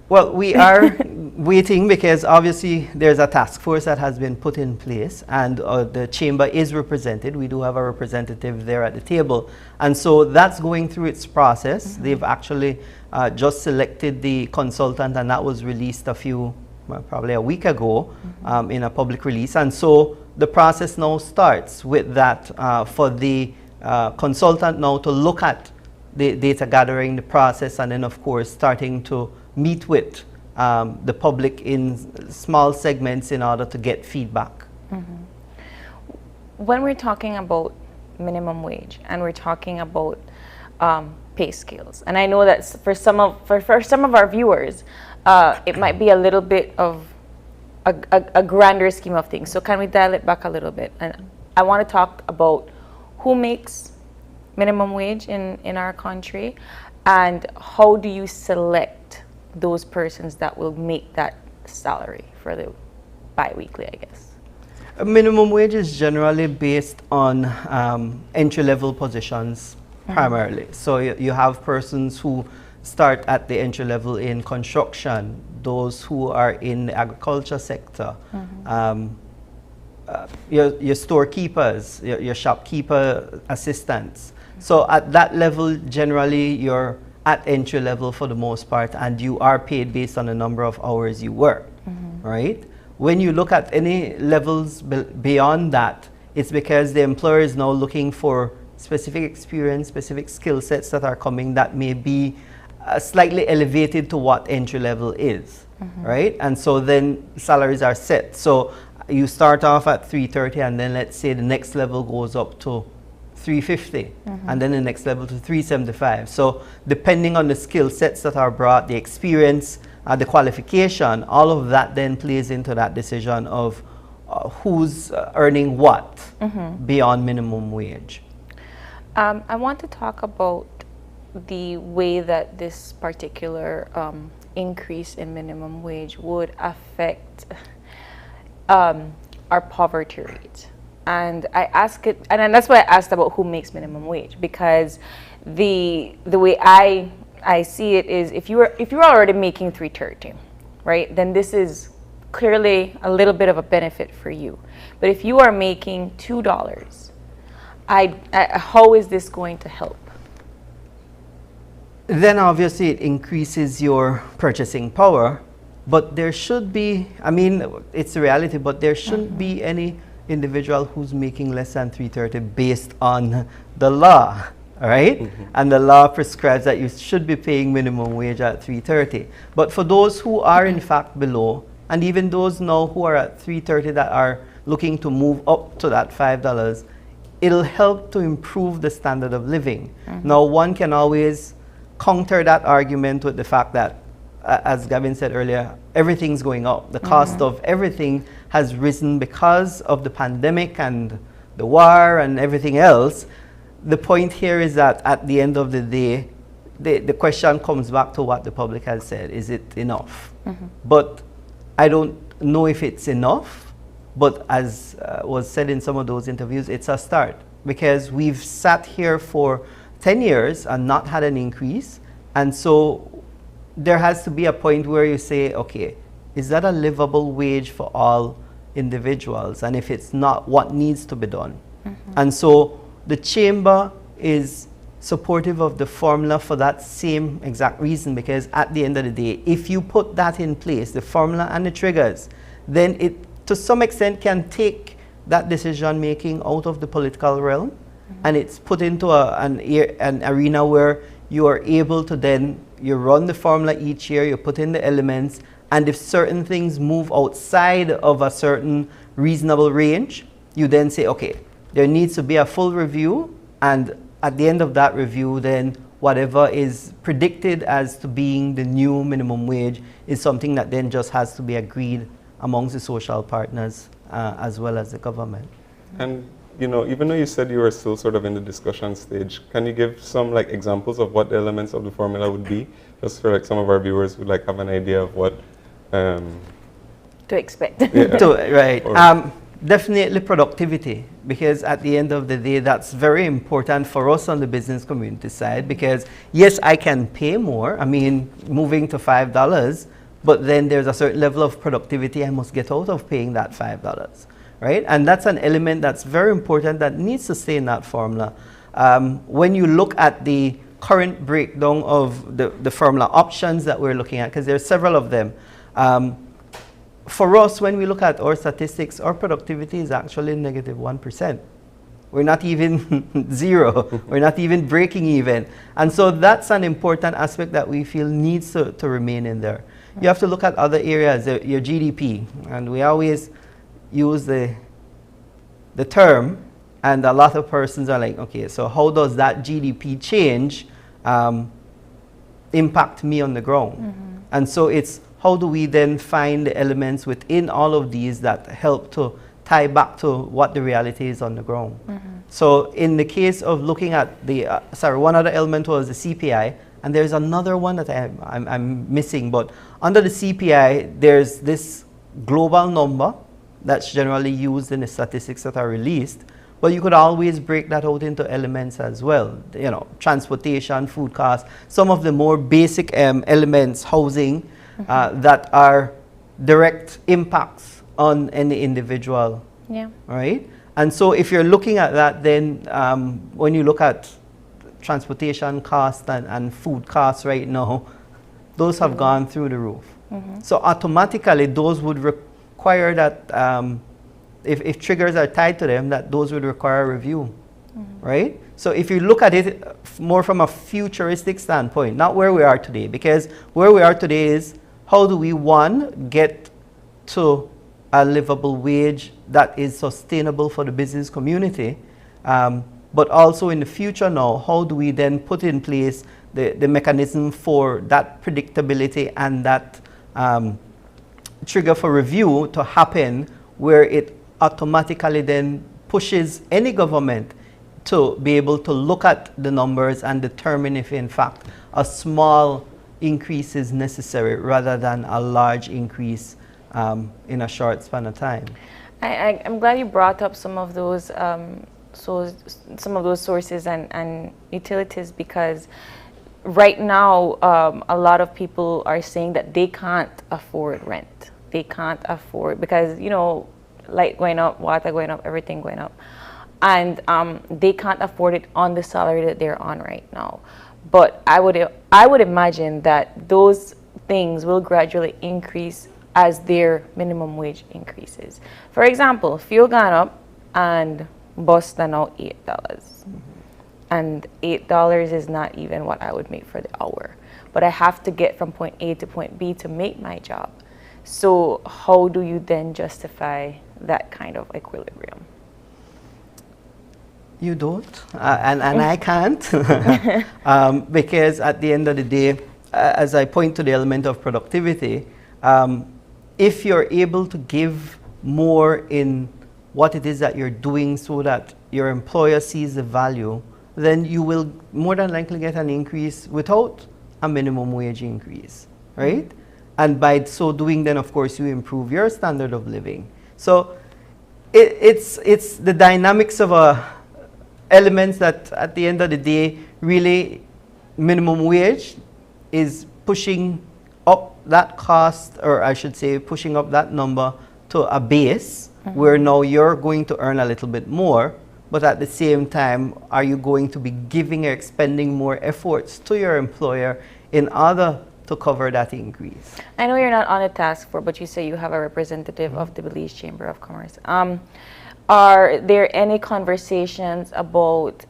Well, we are waiting because obviously there's a task force that has been put in place, and the chamber is represented. We do have a representative there at the table, and so that's going through its process. They've actually just selected the consultant, and that was released probably a week ago in a public release. And so the process now starts with that for the consultant now to look at the data gathering, the process, and then of course starting to meet with the public in small segments in order to get feedback. When we're talking about minimum wage and we're talking about pay scales, and I know that for some of our viewers, it might be a little bit of a grander scheme of things. So can we dial it back a little bit? And I want to talk about who makes minimum wage in our country, and how do you select those persons that will make that salary for the bi-weekly, I guess? A minimum wage is generally based on entry-level positions primarily. So you have persons who start at the entry level in construction, those who are in the agriculture sector, your storekeepers, your shopkeeper assistants. So at that level, generally you're at entry level for the most part, and you are paid based on the number of hours you work, right? When you look at any levels beyond that, it's because the employer is now looking for specific experience, specific skill sets that are coming that may be slightly elevated to what entry level is, right? And so then salaries are set. So you start off at $330, and then let's say the next level goes up to $350, and then the next level to $375. So depending on the skill sets that are brought, the experience, the qualification, all of that then plays into that decision of who's earning what beyond minimum wage. I want to talk about the way that this particular increase in minimum wage would affect our poverty rate. And I ask it, and that's why I asked about who makes minimum wage, because the way I see it is if you're already making $330, right, then this is clearly a little bit of a benefit for you. But if you are making $2, how is this going to help? Then obviously it increases your purchasing power, but there should be, I mean, it's a reality, but there shouldn't be any individual who's making less than $330 based on the law, all right? And the law prescribes that you should be paying minimum wage at $330. But for those who are in fact below, and even those now who are at $330 that are looking to move up to that $5, it'll help to improve the standard of living. Now, one can always counter that argument with the fact that, as Gavin said earlier, everything's going up. The cost of everything has risen because of the pandemic and the war and everything else. The point here is that at the end of the day, the question comes back to what the public has said. Is it enough? But I don't know if it's enough, but as was said in some of those interviews, it's a start, because we've sat here for 10 years and not had an increase. And so there has to be a point where you say, okay, is that a livable wage for all individuals? And if it's not, what needs to be done? And so the chamber is supportive of the formula for that same exact reason, because at the end of the day, if you put that in place, the formula and the triggers, then it to some extent can take that decision making out of the political realm, and it's put into an arena where you are able to then, you run the formula each year, you put in the elements, and if certain things move outside of a certain reasonable range, you then say, okay, there needs to be a full review, and at the end of that review, then whatever is predicted as to being the new minimum wage is something that then just has to be agreed amongst the social partners as well as the government. And you know, even though you said you were still sort of in the discussion stage, can you give some like examples of what the elements of the formula would be, just for like some of our viewers who like have an idea of what to expect? Yeah. Definitely productivity, because at the end of the day, that's very important for us on the business community side, because yes, I can pay more, I mean, moving to $5, but then there's a certain level of productivity I must get out of paying that $5, right? And that's an element that's very important that needs to stay in that formula. When you look at the current breakdown of the formula options that we're looking at, because there's several of them, for us, when we look at our statistics, our productivity is actually negative 1%. We're not even zero. We're not even breaking even. And so that's an important aspect that we feel needs to remain in there. You have to look at other areas, your GDP. And we always use the term, and a lot of persons are like, okay, so how does that GDP change impact me on the ground? And so it's, how do we then find the elements within all of these that help to tie back to what the reality is on the ground? So in the case of looking at the, one other element was the CPI, and there's another one that I'm missing, but under the CPI, there's this global number that's generally used in the statistics that are released, but you could always break that out into elements as well. You know, transportation, food costs, some of the more basic elements, housing, that are direct impacts on any individual, right? And so if you're looking at that, then when you look at transportation costs and food costs right now, those have gone through the roof. So automatically those would require that, if triggers are tied to them, that those would require a review, right? So if you look at it more from a futuristic standpoint, not where we are today, because where we are today is, how do we, one, get to a livable wage that is sustainable for the business community. But also in the future now, how do we then put in place the mechanism for that predictability and that trigger for review to happen, where it automatically then pushes any government to be able to look at the numbers and determine if in fact a small increase is necessary rather than a large increase in a short span of time. I'm glad you brought up some of those sources and utilities, because right now a lot of people are saying that they can't afford rent. They can't afford, because light going up, water going up, everything going up, and they can't afford it on the salary that they're on right now. But I would imagine that those things will gradually increase as their minimum wage increases. For example, fuel gone up and bus are now $8. And $8 is not even what I would make for the hour. But I have to get from point A to point B to make my job. So how do you then justify that kind of equilibrium? You don't, and I can't, because at the end of the day, as I point to the element of productivity, if you're able to give more in what it is that you're doing so that your employer sees the value, then you will more than likely get an increase without a minimum wage increase, right? And by so doing, then of course you improve your standard of living. So it's the dynamics of elements that at the end of the day, really minimum wage is pushing up that cost, or I should say pushing up that number to a base where now you're going to earn a little bit more, but at the same time, are you going to be giving or expending more efforts to your employer in order to cover that increase? I know you're not on a task force, but you say you have a representative of the Belize Chamber of Commerce. Are there any conversations about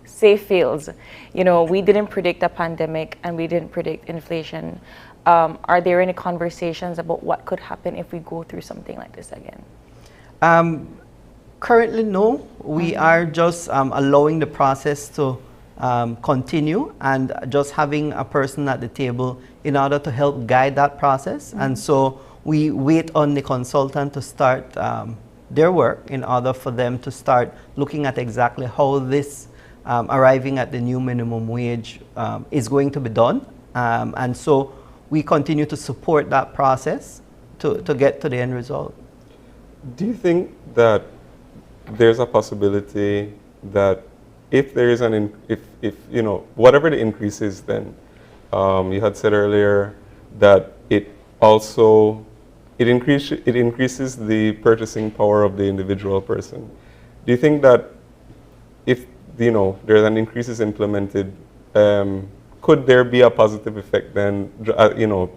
safe fields? We didn't predict a pandemic and we didn't predict inflation. Are there any conversations about what could happen if we go through something like this again? Currently, no. We are just allowing the process to continue and just having a person at the table in order to help guide that process. And so we wait on the consultant to start their work in order for them to start looking at exactly how this arriving at the new minimum wage is going to be done. And so we continue to support that process to get to the end result. Do you think that there's a possibility that if there is if whatever the increase is, then you had said earlier that it increases the purchasing power of the individual person. Do you think that if there's an increase is implemented, could there be a positive effect then,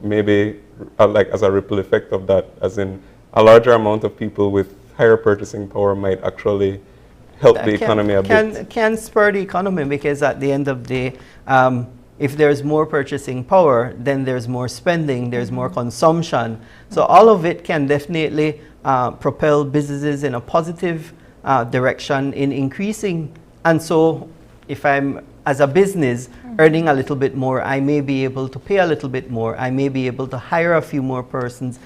maybe like as a ripple effect of that, as in a larger amount of people with higher purchasing power might actually help the economy a bit? Can spur the economy, because at the end of the day, if there's more purchasing power, then there's more spending, there's more consumption. So all of it can definitely propel businesses in a positive direction in increasing. And so if I'm, as a business, earning a little bit more, I may be able to pay a little bit more. I may be able to hire a few more persons.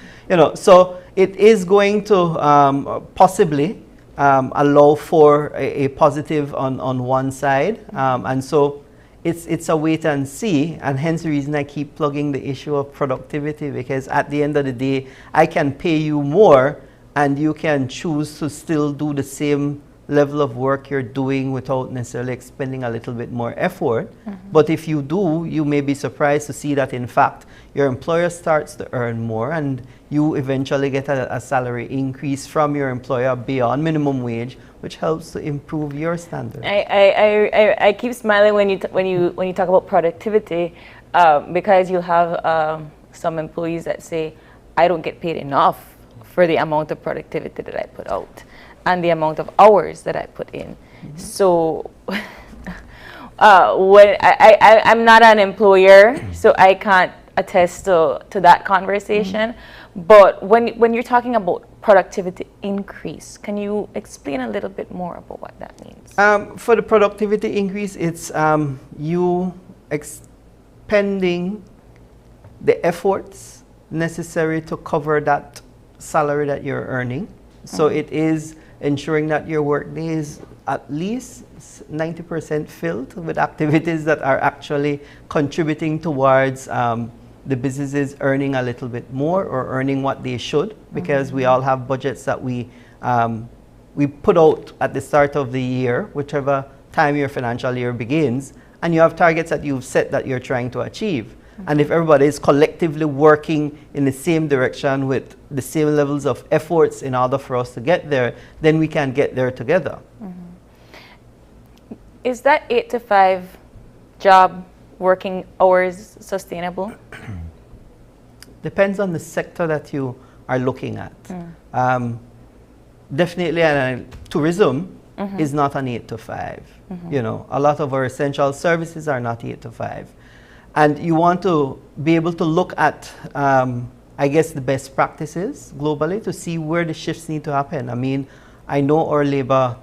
So it is going to possibly allow for a positive on one side. And so it's a wait and see, and hence the reason I keep plugging the issue of productivity, because at the end of the day, I can pay you more and you can choose to still do the same level of work you're doing without necessarily expending a little bit more effort. But if you do, you may be surprised to see that in fact your employer starts to earn more and you eventually get a salary increase from your employer beyond minimum wage, which helps to improve your standard. I keep smiling when you talk about productivity, because you'll have some employees that say, I don't get paid enough for the amount of productivity that I put out and the amount of hours that I put in. So when I'm not an employer, so I can't attest to that conversation. But when you're talking about productivity increase, can you explain a little bit more about what that means? For the productivity increase, it's you expending the efforts necessary to cover that salary that you're earning. So it is ensuring that your workday is at least 90% filled with activities that are actually contributing towards the businesses earning a little bit more or earning what they should, because we all have budgets that we put out at the start of the year, whichever time your financial year begins, and you have targets that you've set that you're trying to achieve. And if everybody is collectively working in the same direction with the same levels of efforts in order for us to get there, then we can get there together. Is that 8 to 5 job working hours sustainable? Depends on the sector that you are looking at. Definitely, tourism is not an 8 to 5. You know, a lot of our essential services are not 8 to 5. And you want to be able to look at, I guess, the best practices globally to see where the shifts need to happen. I mean, I know our Labor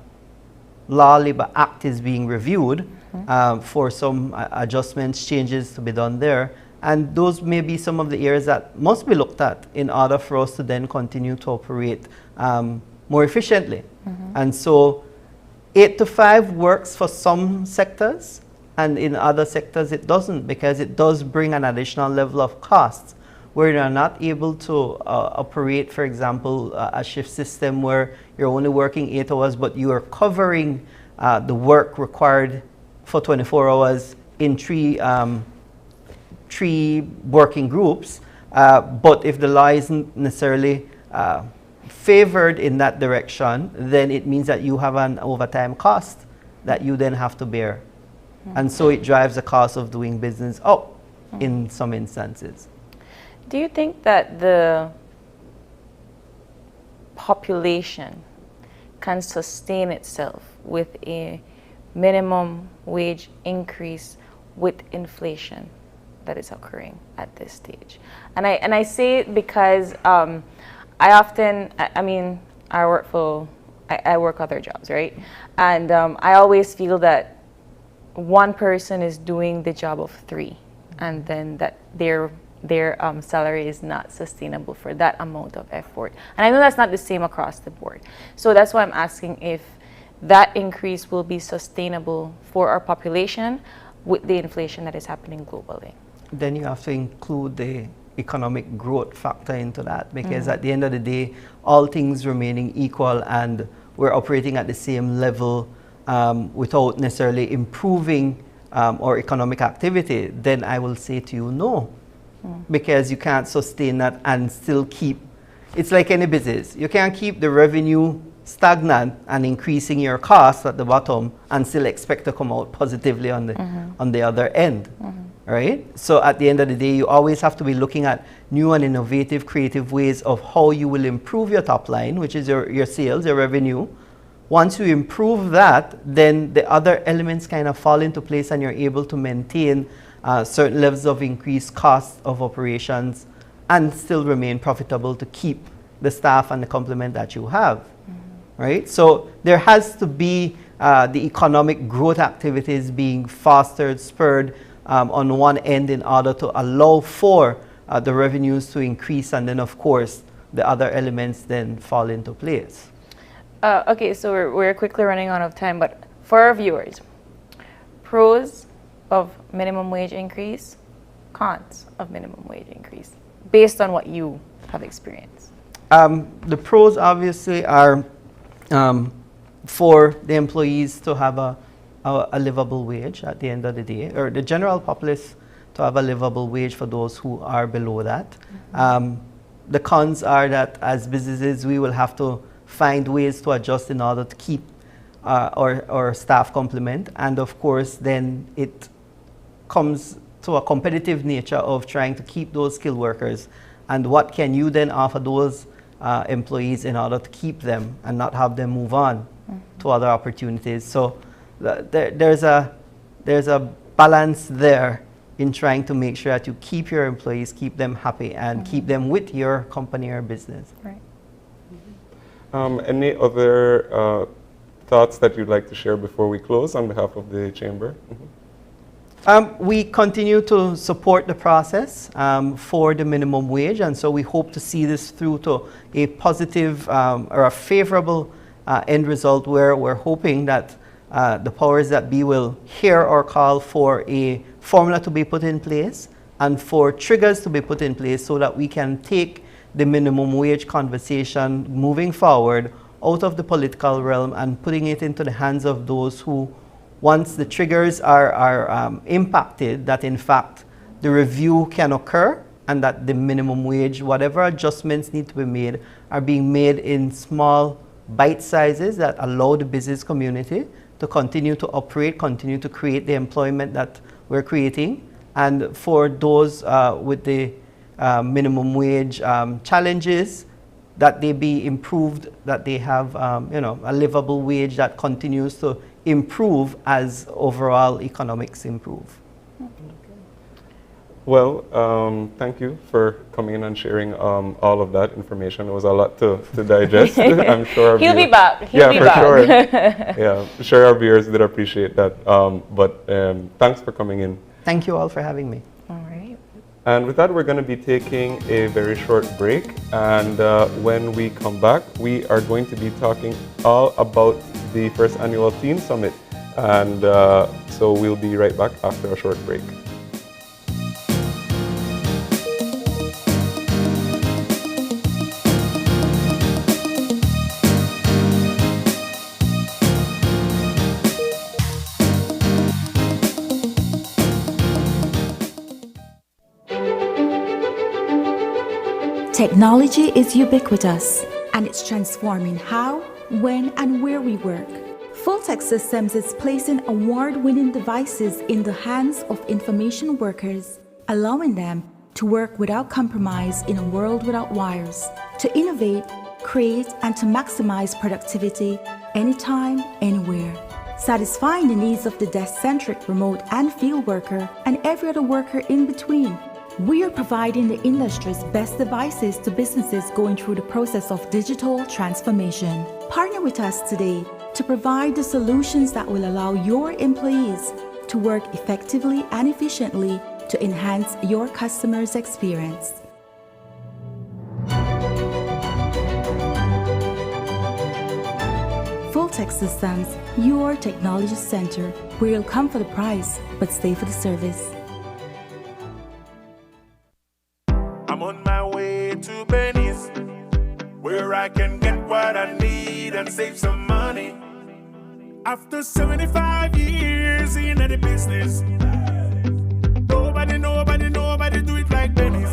Act is being reviewed for some adjustments, changes to be done there. And those may be some of the areas that must be looked at in order for us to then continue to operate more efficiently. And so 8 to 5 works for some sectors, and in other sectors it doesn't, because it does bring an additional level of costs where you're not able to operate, for example, a shift system where you're only working 8 hours, but you are covering the work required for 24 hours in three working groups. But if the law isn't necessarily favored in that direction, then it means that you have an overtime cost that you then have to bear. And so it drives the cost of doing business up in some instances. Do you think that the population can sustain itself with a minimum wage increase with inflation that is occurring at this stage? And I say it because I work other jobs, right? And I always feel that one person is doing the job of 3, and then that their salary is not sustainable for that amount of effort. And I know that's not the same across the board. So that's why I'm asking if that increase will be sustainable for our population with the inflation that is happening globally. Then you have to include the economic growth factor into that, because at the end of the day, all things remaining equal and we're operating at the same level without necessarily improving our economic activity, then I will say to you no. Because you can't sustain that and still keep, it's like any business. You can't keep the revenue stagnant and increasing your costs at the bottom and still expect to come out positively on the other end, right? So at the end of the day, you always have to be looking at new and innovative, creative ways of how you will improve your top line, which is your sales, your revenue. Once you improve that, then the other elements kind of fall into place and you're able to maintain certain levels of increased costs of operations and still remain profitable to keep the staff and the complement that you have, right? So there has to be the economic growth activities being fostered, spurred on one end in order to allow for the revenues to increase, and then of course the other elements then fall into place. Okay, so we're quickly running out of time, but for our viewers, pros of minimum wage increase, cons of minimum wage increase, based on what you have experienced. The pros obviously are for the employees to have a livable wage at the end of the day, or the general populace to have a livable wage for those who are below that. The cons are that as businesses, we will have to find ways to adjust in order to keep our staff complement, and of course then it comes to a competitive nature of trying to keep those skilled workers, and what can you then offer those employees in order to keep them and not have them move on to other opportunities. So there's a balance there in trying to make sure that you keep your employees, keep them happy, and keep them with your company or business. Right. Any other thoughts that you'd like to share before we close on behalf of the Chamber? We continue to support the process for the minimum wage, and so we hope to see this through to a positive or a favorable end result, where we're hoping that the powers that be will hear our call for a formula to be put in place and for triggers to be put in place so that we can take the minimum wage conversation moving forward out of the political realm and putting it into the hands of those who, once the triggers are impacted, that in fact the review can occur and that the minimum wage, whatever adjustments need to be made, are being made in small bite sizes that allow the business community to continue to operate, continue to create the employment that we're creating. And for those with the minimum wage challenges, that they be improved, that they have a livable wage that continues to improve as overall economics improve. Well, thank you for coming in and sharing all of that information. It was a lot to digest. I'm sure He'll be back. He'll be back. Sure. Yeah, I'm sure our viewers did appreciate that. But thanks for coming in. Thank you all for having me. All right. And with that, we're going to be taking a very short break. And when we come back, we are going to be talking all about the first annual Teen Summit. And so we'll be right back after a short break. Technology is ubiquitous, and it's transforming how, when, and where we work. Full-Tech Systems is placing award-winning devices in the hands of information workers, allowing them to work without compromise in a world without wires, to innovate, create, and to maximize productivity anytime, anywhere, satisfying the needs of the desk-centric remote and field worker and every other worker in between. We are providing the industry's best devices to businesses going through the process of digital transformation. Partner with us today to provide the solutions that will allow your employees to work effectively and efficiently to enhance your customers' experience. Full-Tech Systems, your technology center, where you'll come for the price but stay for the service. I'm on my way to Benny's, where I can get what I need and save some money. After 75 years in the business, nobody do it like Benny's.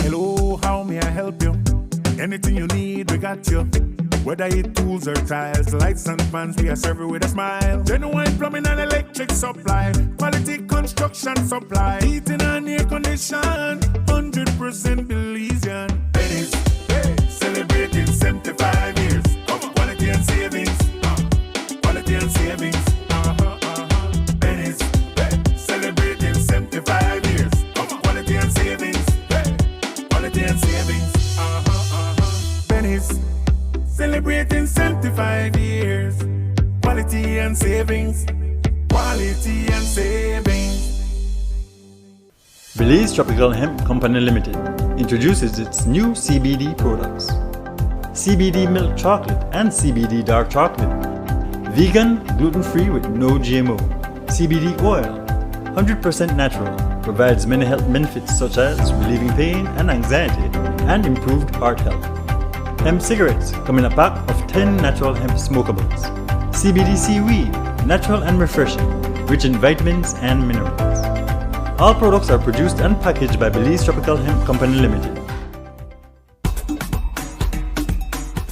Hello, how may I help you? Anything you need, we got you. Whether it tools or tiles, lights and fans, we are serving with a smile. Genuine plumbing and electric supply, quality construction supply, heating and air condition, 100% Belizean. Benny's, celebrating 75 years. Quality and savings, quality and savings. Benny's, celebrating 75 years. Quality and savings, quality and savings. Benny's, celebrating 75 years. Quality and savings. Quality and savings. Belize Tropical Hemp Company Limited introduces its new CBD products. CBD milk chocolate and CBD dark chocolate. Vegan, gluten-free with no GMO. CBD oil, 100% natural, provides many health benefits such as relieving pain and anxiety and improved heart health. Hemp cigarettes come in a pack of 10 natural hemp smokables. CBD seaweed, natural and refreshing, rich in vitamins and minerals. All products are produced and packaged by Belize Tropical Hemp Company Limited.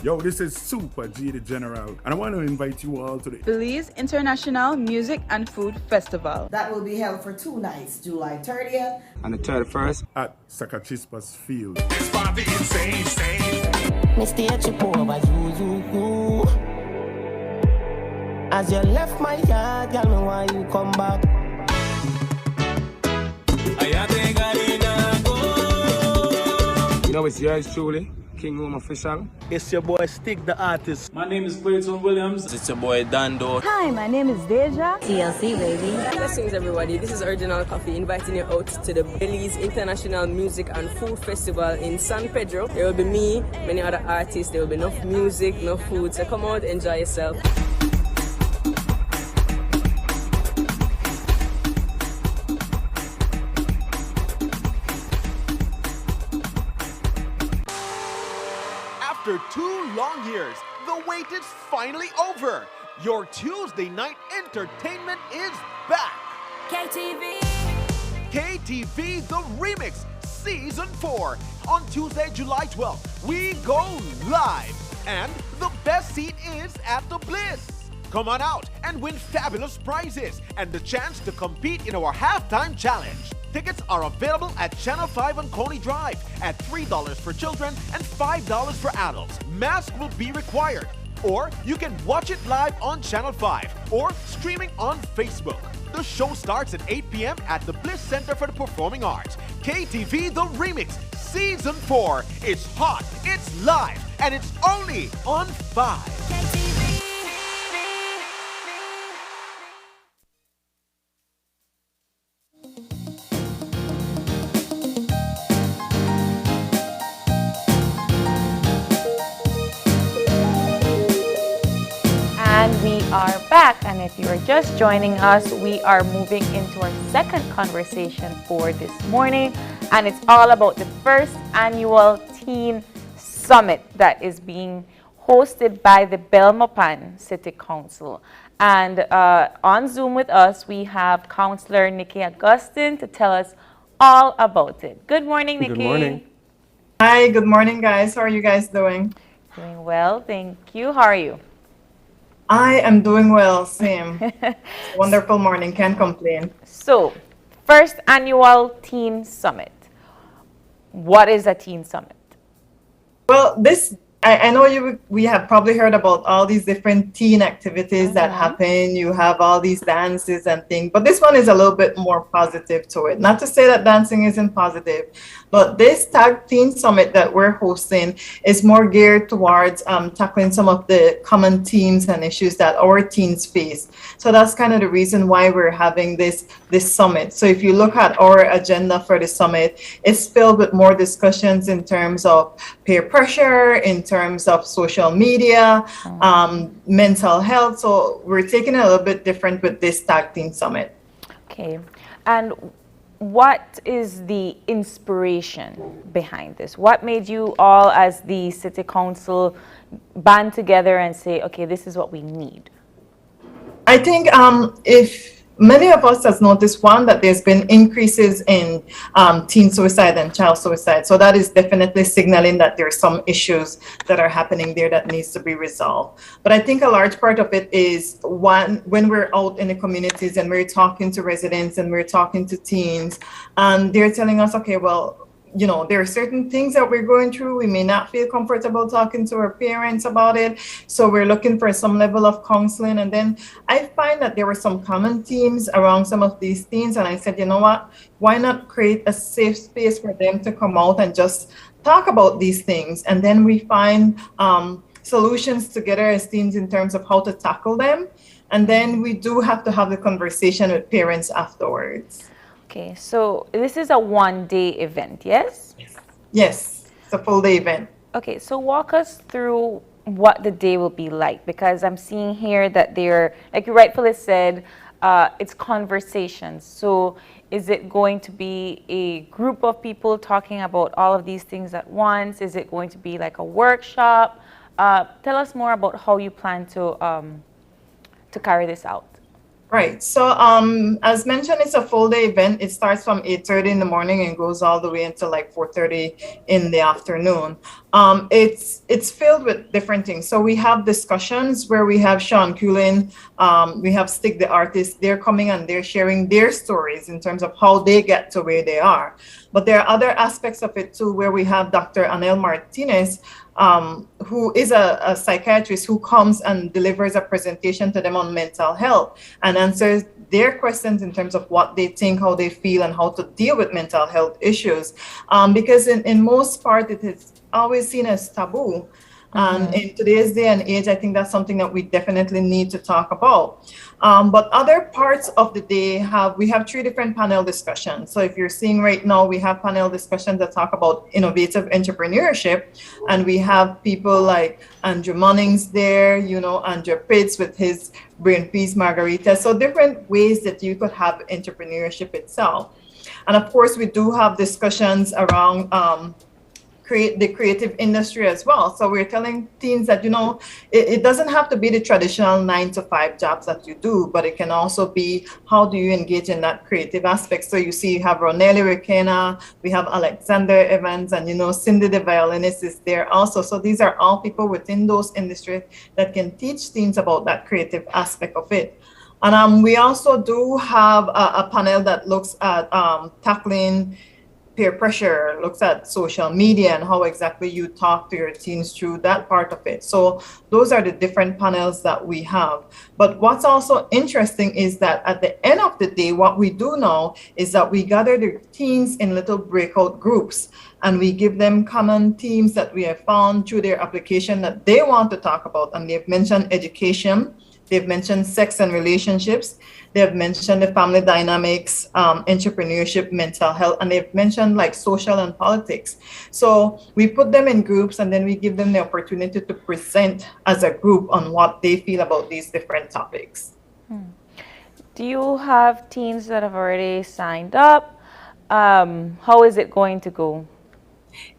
Yo, this is Super G the General, and I want to invite you all to the Belize International Music and Food Festival. That will be held for 2 nights, July 30th and the 31st at Sakachispas Field. This party insane. Mr. Chipo, you. As you left my yard, tell me why you come back. You know, it's yours truly, King Room Official. It's your boy Stick the Artist. My name is Clayton Williams. It's your boy Dando. Hi, my name is Deja. TLC, baby. Blessings, everybody. This is Original Coffee inviting you out to the Belize International Music and Food Festival in San Pedro. There will be me, many other artists. There will be enough music, enough food. So come out, enjoy yourself. After 2 long years, the wait is finally over. Your Tuesday night entertainment is back. KTV. KTV The Remix Season 4. On Tuesday, July 12th, we go live. And the best seat is at the Bliss. Come on out and win fabulous prizes and the chance to compete in our halftime challenge. Tickets are available at Channel 5 on Coney Drive at $3 for children and $5 for adults. Mask will be required. Or you can watch it live on Channel 5 or streaming on Facebook. The show starts at 8 p.m. at the Bliss Center for the Performing Arts. KTV The Remix Season 4. It's hot, it's live, and it's only on 5. And we are back, and if you are just joining us, we are moving into our second conversation for this morning, and it's all about the first annual Teen Summit that is being hosted by the Belmopan City Council. And on Zoom with us, we have Councillor Nikki Augustine to tell us all about it. Good morning, Nikki. Good morning. Hi, good morning, guys. How are you guys doing? Doing well, thank you. How are you? I am doing well, same. It's a wonderful morning, can't complain. So, first annual Teen Summit. What is a Teen Summit? Well, I know we have probably heard about all these different teen activities that happen. You have all these dances and things, but this one is a little bit more positive to it. Not to say that dancing isn't positive, but this Tag Teen Summit that we're hosting is more geared towards tackling some of the common themes and issues that our teens face. So that's kind of the reason why we're having this summit. So if you look at our agenda for the summit, it's filled with more discussions in terms of peer pressure, in terms of social media, mental health. So we're taking it a little bit different with this Tag Teen Summit. Okay. And what is the inspiration behind this? What made you all, as the City Council, band together and say, okay, this is what we need? I think if many of us has noticed, one, that there's been increases in teen suicide and child suicide. So that is definitely signaling that there's some issues that are happening there that needs to be resolved. But I think a large part of it is when we're out in the communities and we're talking to residents and we're talking to teens, and they're telling us, okay, well, you know, there are certain things that we're going through. We may not feel comfortable talking to our parents about it. So we're looking for some level of counseling. And then I find that there were some common themes around some of these teens. And I said, you know what, why not create a safe space for them to come out and just talk about these things? And then we find solutions together as teens in terms of how to tackle them. And then we do have to have the conversation with parents afterwards. Okay, so this is a one-day event, yes? Yes, it's a full-day event. Okay, so walk us through what the day will be like, because I'm seeing here that they're, like you rightfully said, it's conversations. So is it going to be a group of people talking about all of these things at once? Is it going to be like a workshop? Tell us more about how you plan to carry this out. Right. So as mentioned, it's a full day event. It starts from 8:30 in the morning and goes all the way until like 4:30 in the afternoon. It's filled with different things. So we have discussions where we have Sean Cullen, we have Stick the Artist. They're coming and they're sharing their stories in terms of how they get to where they are. But there are other aspects of it too, where we have Dr. Anel Martinez, who is a psychiatrist who comes and delivers a presentation to them on mental health and answers their questions in terms of what they think, how they feel, and how to deal with mental health issues. Because in most part, it is always seen as taboo. And in today's day and age, I think that's something that we definitely need to talk about. But other parts of the day we have 3 different panel discussions. So if you're seeing right now, we have panel discussions that talk about innovative entrepreneurship. And we have people like Andrew Munnings there, Andrew Pitts with his Brain Peace Margarita. So different ways that you could have entrepreneurship itself. And of course, we do have discussions around the creative industry as well. So we're telling teens that, it doesn't have to be the traditional 9-to-5 jobs that you do, but it can also be how do you engage in that creative aspect. So you see, you have Ronelli Rekena, we have Alexander Evans, and, Cindy the violinist is there also. So these are all people within those industries that can teach teens about that creative aspect of it. And we also do have a panel that looks at tackling peer pressure, looks at social media and how exactly you talk to your teens through that part of it. So those are the different panels that we have. But what's also interesting is that at the end of the day, what we do now is that we gather the teens in little breakout groups, and we give them common themes that we have found through their application that they want to talk about. And they've mentioned education, they've mentioned sex and relationships, they've mentioned the family dynamics, entrepreneurship, mental health, and they've mentioned like social and politics. So we put them in groups, and then we give them the opportunity to present as a group on what they feel about these different topics. Do you have teens that have already signed up? How is it going to go?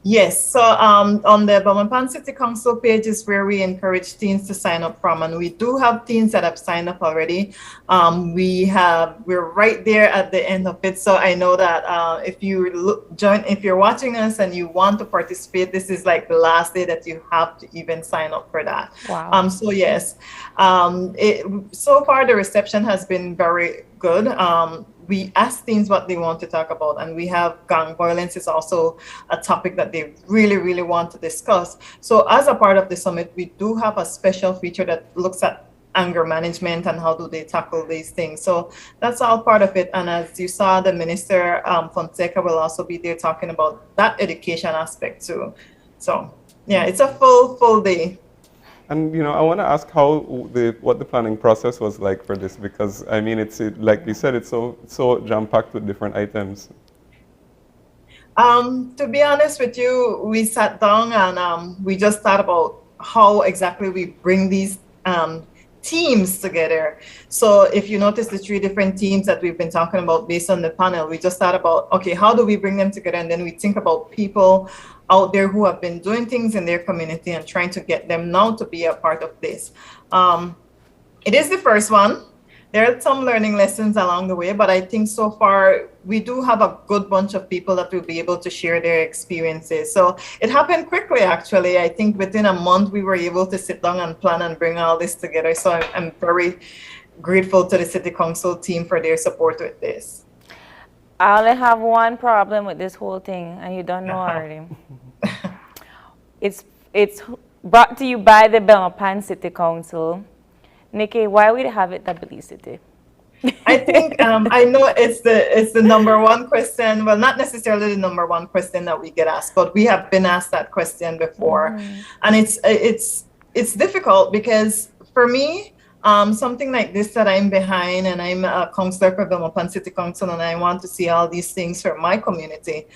Yes, so on the Belmopan City Council page is where we encourage teens to sign up from, and we do have teens that have signed up already. We're right there at the end of it, so I know that if you're watching us and you want to participate, this is like the last day that you have to even sign up for that. Wow. So yes, so far the reception has been very good. We ask teens what they want to talk about, and we have gang violence is also a topic that they really, really want to discuss. So as a part of the summit, we do have a special feature that looks at anger management and how do they tackle these things. So that's all part of it. And as you saw, the Minister Fonseca will also be there talking about that education aspect too. So yeah, it's a full day. And I want to ask what the planning process was like for this, because I mean, like you said, it's so jam-packed with different items. To be honest with you, we sat down and we just thought about how exactly we bring these teams together. So if you notice the 3 different teams that we've been talking about based on the panel, we just thought about, okay, how do we bring them together? And then we think about people out there who have been doing things in their community and trying to get them now to be a part of this. It is the first one. There are some learning lessons along the way, but I think so far we do have a good bunch of people that will be able to share their experiences. So it happened quickly, actually. I think within a month we were able to sit down and plan and bring all this together. So I'm very grateful to the City Council team for their support with this. I only have one problem with this whole thing, and you don't know already. It's brought to you by the Belmopan City Council. Nikki, why would you have it at Belize City? I think I know it's the number one question. Well, not necessarily the number one question that we get asked, but we have been asked that question before, and it's difficult because for me, something like this that I'm behind, and I'm a counselor for Belmopan City Council, and I want to see all these things for my community.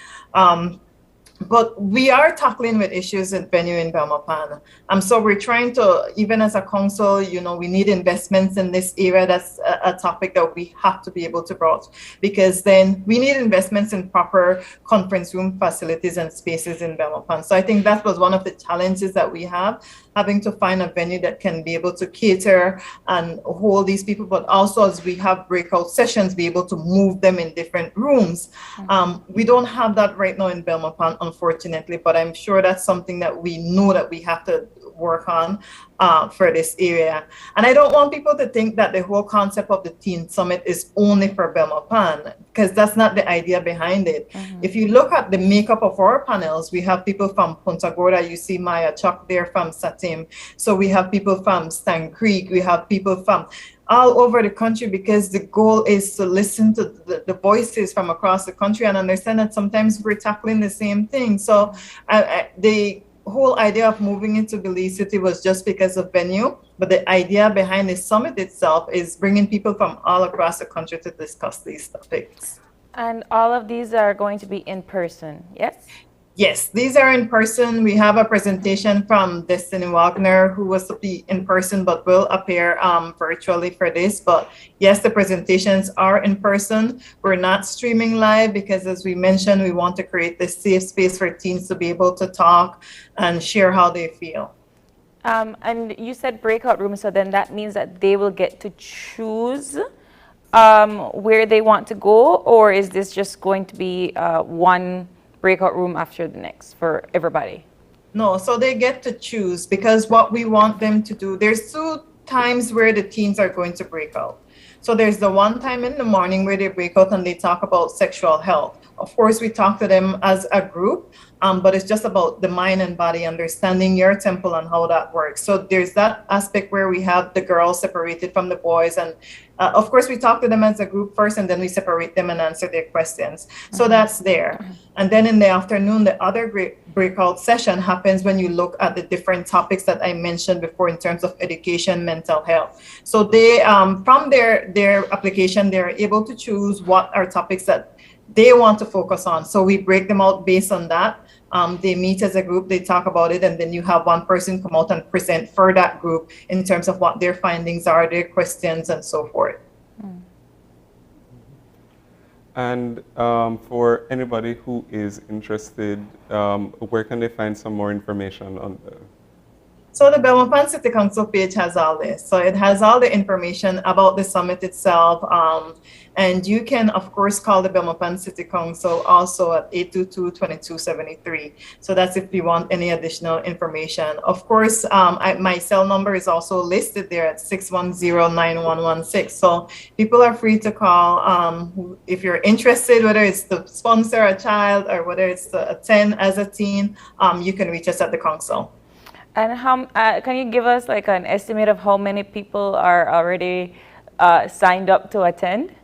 But we are tackling with issues at venue in Belmopan. So we're trying to, even as a council, we need investments in this area. That's a topic that we have to be able to broach, because then we need investments in proper conference room facilities and spaces in Belmopan. So I think that was one of the challenges that we have, having to find a venue that can be able to cater and hold these people, but also as we have breakout sessions, be able to move them in different rooms. We don't have that right now in Belmopan, unfortunately, but I'm sure that's something that we know that we have to work on for this area. And I don't want people to think that the whole concept of the Teen Summit is only for Belmopan, because that's not the idea behind it. If you look at the makeup of our panels, we have people from Punta Gorda. You see Maya Chuck there from Satim. So we have people from Stan Creek. We have people from all over the country, because the goal is to listen to the voices from across the country and understand that sometimes we're tackling the same thing. So the whole idea of moving into Belize City was just because of venue, but the idea behind the summit itself is bringing people from all across the country to discuss these topics. And all of these are going to be in person, yes? Yes, these are in person. We have a presentation from Destiny Wagner, who was to be in person but will appear virtually for this. But yes, the presentations are in person. We're not streaming live because, as we mentioned, we want to create this safe space for teens to be able to talk and share how they feel. And you said breakout rooms, so then that means that they will get to choose where they want to go, or is this just going to be one breakout room after the next for everybody? No, so they get to choose, because what we want them to do, there's 2 times where the teens are going to break out. So there's the one time in the morning where they break out and they talk about sexual health. Of course, we talk to them as a group, but it's just about the mind and body, understanding your temple and how that works. So there's that aspect where we have the girls separated from the boys. And of course, we talk to them as a group first, and then we separate them and answer their questions. So that's there. And then in the afternoon, the other breakout session happens when you look at the different topics that I mentioned before in terms of education, mental health. So they, from their application, they're able to choose what are topics that they want to focus on. So we break them out based on that. They meet as a group, they talk about it, and then you have one person come out and present for that group in terms of what their findings are, their questions, and so forth. And for anybody who is interested, where can they find some more information on the? So the Belmopan City Council page has all this. So it has all the information about the summit itself. And you can, of course, call the Belmopan City Council also at 822-2273. So that's if you want any additional information. Of course, my cell number is also listed there at 610-9116. So people are free to call if you're interested, whether it's to sponsor a child or whether it's to attend as a teen, you can reach us at the council. And how can you give us like an estimate of how many people are already signed up to attend?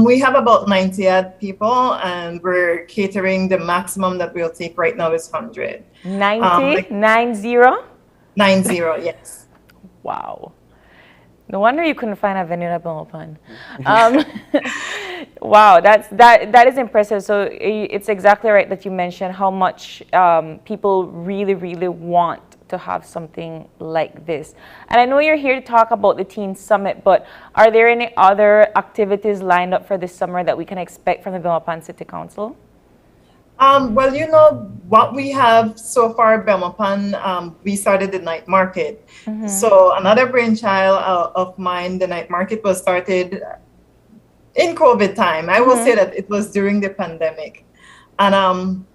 We have about 90 people, and we're catering the maximum that we'll take right now is 100. 90? 90? 90, yes. Wow. No wonder you couldn't find a venue at Belmopan. Wow, that is impressive. So it's exactly right that you mentioned how much people really, really want to have something like this. And I know you're here to talk about the Teen Summit, but are there any other activities lined up for this summer that we can expect from the Belmopan City Council? Well, you know, what we have so far, Belmopan, we started the night market. So another brainchild of mine, the night market was started in COVID time. I will say that it was during the pandemic. And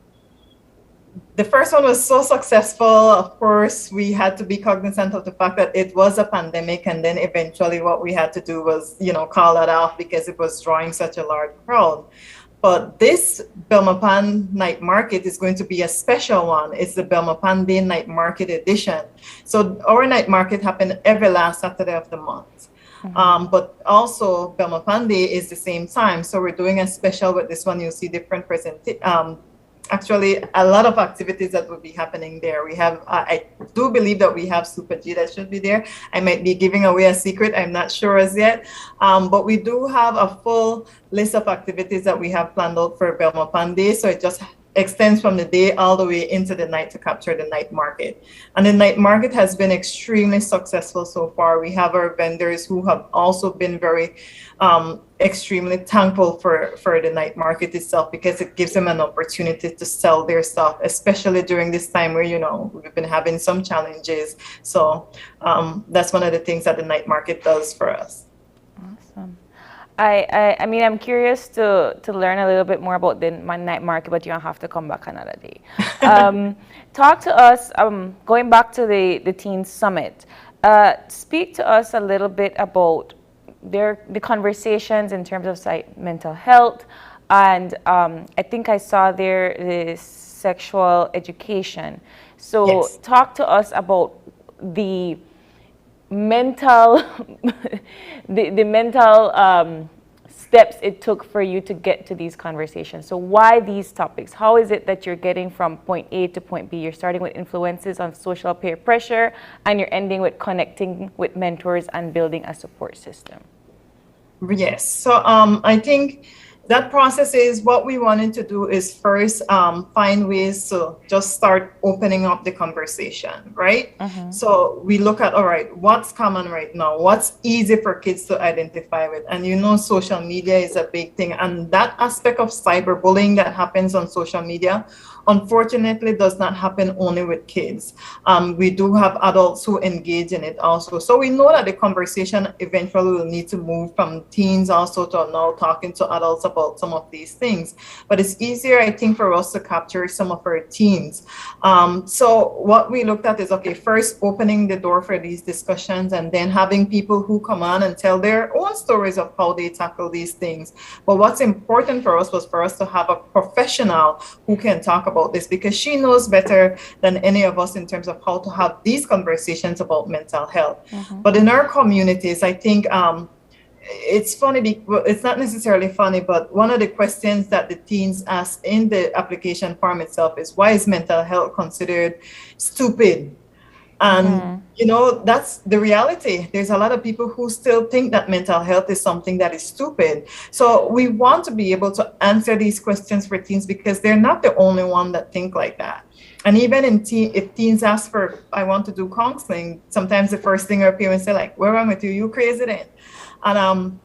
the first one was so successful. Of course, we had to be cognizant of the fact that it was a pandemic. And then eventually what we had to do was, you know, call that off because it was drawing such a large crowd. But this Belmopan Night Market is going to be a special one. It's the Belmopan Day Night Market edition. So our night market happened every last Saturday of the month. But also Belmopan Day is the same time. So we're doing a special with this one. You'll see different actually a lot of activities that will be happening there. We have, I do believe that we have Super G that should be there. I might be giving away a secret. I'm not sure as yet. But we do have a full list of activities that we have planned out for Belmopan Day. So it just extends from the day all the way into the night to capture the night market. And the night market has been extremely successful so far. We have our vendors who have also been very extremely thankful for the night market itself, because it gives them an opportunity to sell their stuff, especially during this time where, you know, we've been having some challenges. So that's one of the things that the night market does for us. Awesome. I mean, I'm curious to learn a little bit more about the night market, but you don't have to come back another day. Talk to us, going back to the Teen Summit, speak to us a little bit about the conversations in terms of mental health, and I think I saw there the sexual education. So Yes. talk to us about the mental the mental steps it took for you to get to these conversations. So why these topics? How is it that you're getting from point A to point B? You're starting with influences on social peer pressure, and you're ending with connecting with mentors and building a support system. Yes. So I think that process is what we wanted to do is first find ways to just start opening up the conversation, right? So we look at, all right, what's common right now? What's easy for kids to identify with? And you know, social media is a big thing. And that aspect of cyberbullying that happens on social media, unfortunately, does not happen only with kids. We do have adults who engage in it also. So we know that the conversation eventually will need to move from teens also to now talking to adults about some of these things. But it's easier, I think, for us to capture some of our teens. So what we looked at is, okay, first opening the door for these discussions and then having people who come on and tell their own stories of how they tackle these things. But what's important for us was for us to have a professional who can talk about this, because she knows better than any of us in terms of how to have these conversations about mental health. But in our communities, I think it's funny, it's not necessarily funny, but one of the questions that the teens ask in the application form itself is, why is mental health considered stupid? And, you know, that's the reality. There's a lot of people who still think that mental health is something that is stupid. So we want to be able to answer these questions for teens, because they're not the only one that think like that. And even if teens ask for, I want to do counseling, sometimes the first thing our parents say, like, what's wrong with you? You crazy then? And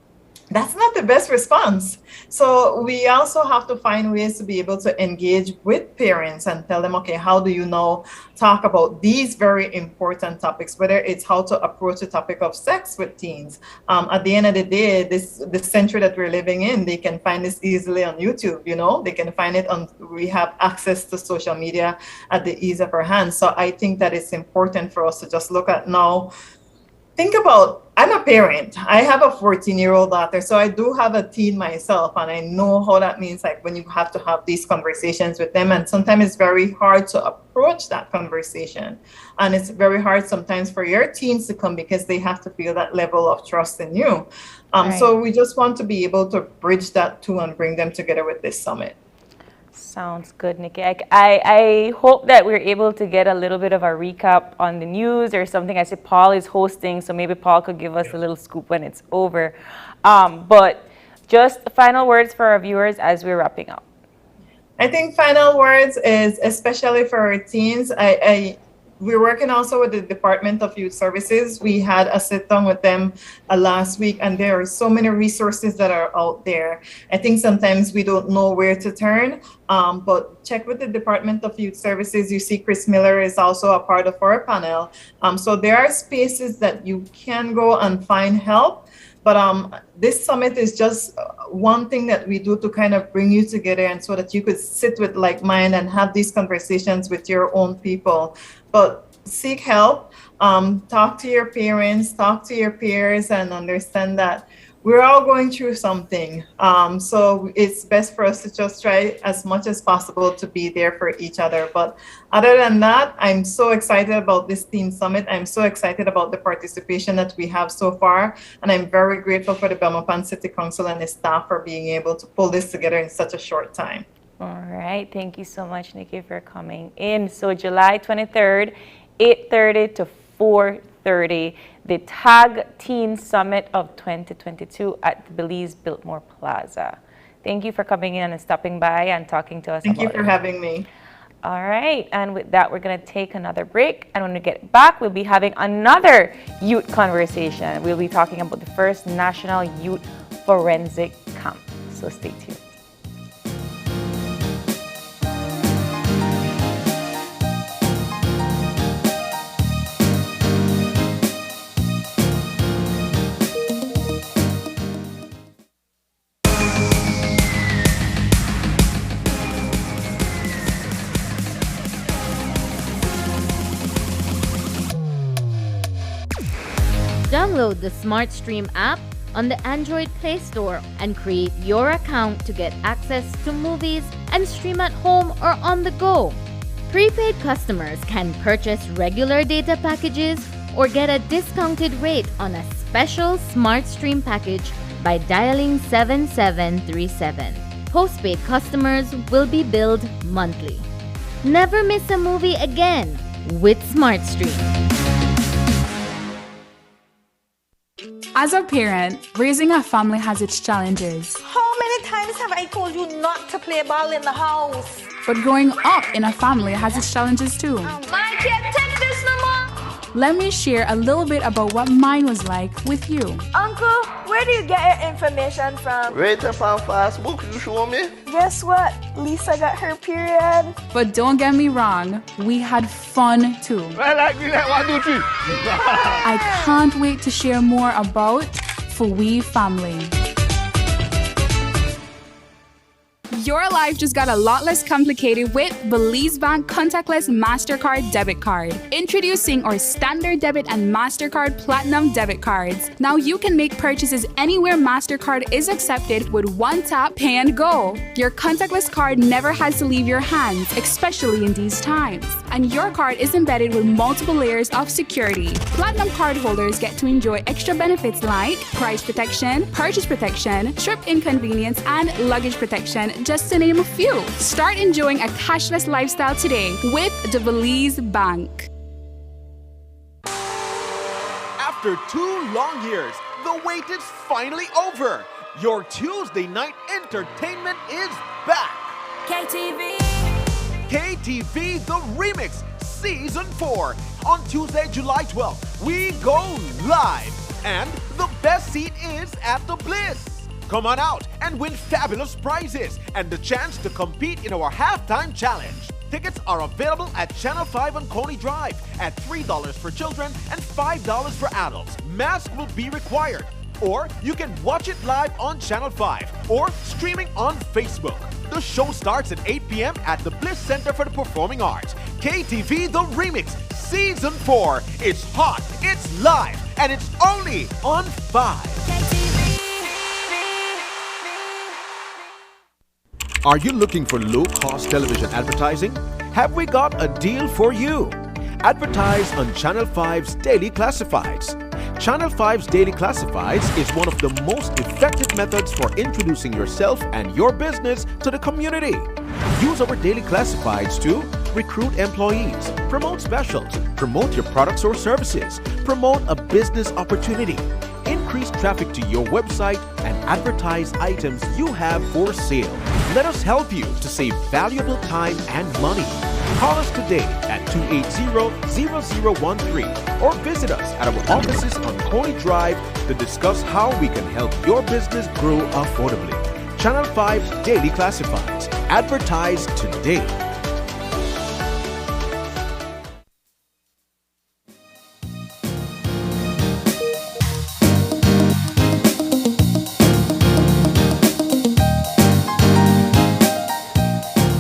that's not the best response. So we also have to find ways to be able to engage with parents and tell them, okay, how do you now talk about these very important topics, whether it's how to approach the topic of sex with teens. At the end of the day, this century that we're living in, they can find this easily on YouTube, you know, they can find it on, we have access to social media at the ease of our hands. So I think that it's important for us to just look at now, think about, I'm a parent. I have a 14-year-old daughter, so I do have a teen myself, and I know how that means, like when you have to have these conversations with them, and sometimes it's very hard to approach that conversation. And it's very hard sometimes for your teens to come because they have to feel that level of trust in you. So we just want to be able to bridge that too and bring them together with this summit. Sounds good, Nikki. I hope that we're able to get a little bit of a recap on the news or something. I see Paul is hosting, so maybe Paul could give us a little scoop when it's over. But just final words for our viewers as we're wrapping up. I think final words is, especially for our teens, we're working also with the Department of Youth Services. We had a sit down with them last week, and there are so many resources that are out there. I think sometimes we don't know where to turn, but check with the Department of Youth Services. You see Chris Miller is also a part of our panel. So there are spaces that you can go and find help. But this summit is just one thing that we do to kind of bring you together, and so that you could sit with like mind and have these conversations with your own people. But seek help, talk to your parents, talk to your peers, and understand that we're all going through something. So it's best for us to just try as much as possible to be there for each other. But other than that, I'm so excited about this Teen Summit. I'm so excited about the participation that we have so far. And I'm very grateful for the Belmopan City Council and the staff for being able to pull this together in such a short time. All right. Thank you so much, Nikki, for coming in. So July 23rd, 8:30 to 4:30, the TAG Teen Summit of 2022 at the Belize Biltmore Plaza. Thank you for coming in and stopping by and talking to us about it. Thank you for having me. All right. And with that, we're going to take another break. And when we get back, we'll be having another youth conversation. We'll be talking about the first National Youth Forensic Camp. So stay tuned. Download the SmartStream app on the Android Play Store and create your account to get access to movies and stream at home or on the go. Prepaid customers can purchase regular data packages or get a discounted rate on a special SmartStream package by dialing 7737. Postpaid customers will be billed monthly. Never miss a movie again with SmartStream. As a parent, raising a family has its challenges. How many times have I told you not to play ball in the house? But growing up in a family has its challenges too. I can't take this no more. Let me share a little bit about what mine was like with you. Uncle, where do you get your information from? Right up on Facebook, you show me. Guess what? Lisa got her period. But don't get me wrong, we had fun too. Well, like 1, 2, 3. I can't wait to share more about For We Family. Your life just got a lot less complicated with Belize Bank Contactless MasterCard Debit Card. Introducing our Standard Debit and MasterCard Platinum Debit Cards. Now you can make purchases anywhere MasterCard is accepted with one tap, pay and go. Your contactless card never has to leave your hands, especially in these times. And your card is embedded with multiple layers of security. Platinum card holders get to enjoy extra benefits like price protection, purchase protection, trip inconvenience, and luggage protection, just to name a few. Start enjoying a cashless lifestyle today with the Belize Bank. After 2 long years, the wait is finally over. Your Tuesday night entertainment is back. KTV. KTV The Remix Season 4. On Tuesday, July 12th, we go live. And the best seat is at the Bliss. Come on out and win fabulous prizes and the chance to compete in our halftime challenge. Tickets are available at Channel 5 on Coney Drive at $3 for children and $5 for adults. Mask will be required. Or you can watch it live on Channel 5 or streaming on Facebook. The show starts at 8 p.m. at the Bliss Center for the Performing Arts. KTV The Remix Season 4. It's hot, it's live, and it's only on 5. Are you looking for low-cost television advertising? Have we got a deal for you? Advertise on Channel 5's Daily Classifieds. Channel 5's Daily Classifieds is one of the most effective methods for introducing yourself and your business to the community. Use our Daily Classifieds to recruit employees, promote specials, promote your products or services, promote a business opportunity, increase traffic to your website, and advertise items you have for sale. Let us help you to save valuable time and money. Call us today at 280-0013 or visit us at our offices on Coney Drive to discuss how we can help your business grow affordably. Channel 5's Daily Classifieds. Advertise today.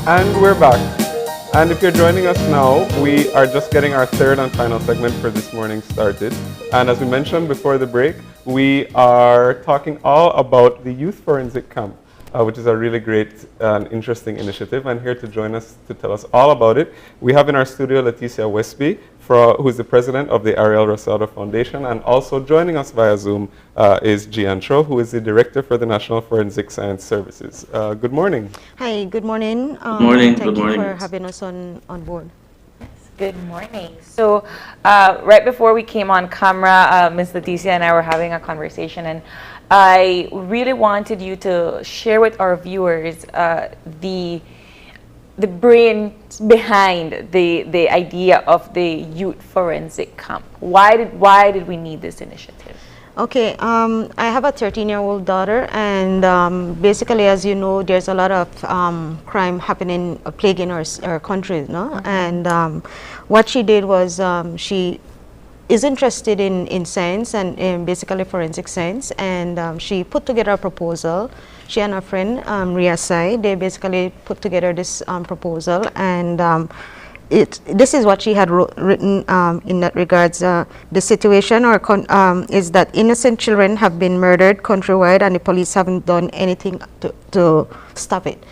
And we're back. And if you're joining us now, we are just getting our third and final segment for this morning started. And as we mentioned before the break, we are talking all about the Youth Forensic Camp, which is a really great and interesting initiative. And here to join us to tell us all about it, we have in our studio Leticia Westby, who is the president of the Ariel Rosado Foundation, and also joining us via Zoom is Gian Cho, who is the director for the National Forensic Science Services. Good morning. Hi, good morning. Good morning. Thank Good you morning. for having us on board. Good morning. So right before we came on camera, Ms. Leticia and I were having a conversation, and I really wanted you to share with our viewers the brains behind the idea of the Youth Forensic Camp. Why did we need this initiative? Okay, I have a 13-year-old daughter, and basically, as you know, there's a lot of crime happening, plaguing our country, no? And what she did was she is interested in science and basically forensic science, and she put together a proposal. She and her friend Ria Sai, they basically put together this proposal, and this is what she had written in that regards. The situation is that innocent children have been murdered countrywide, and the police haven't done anything to stop it.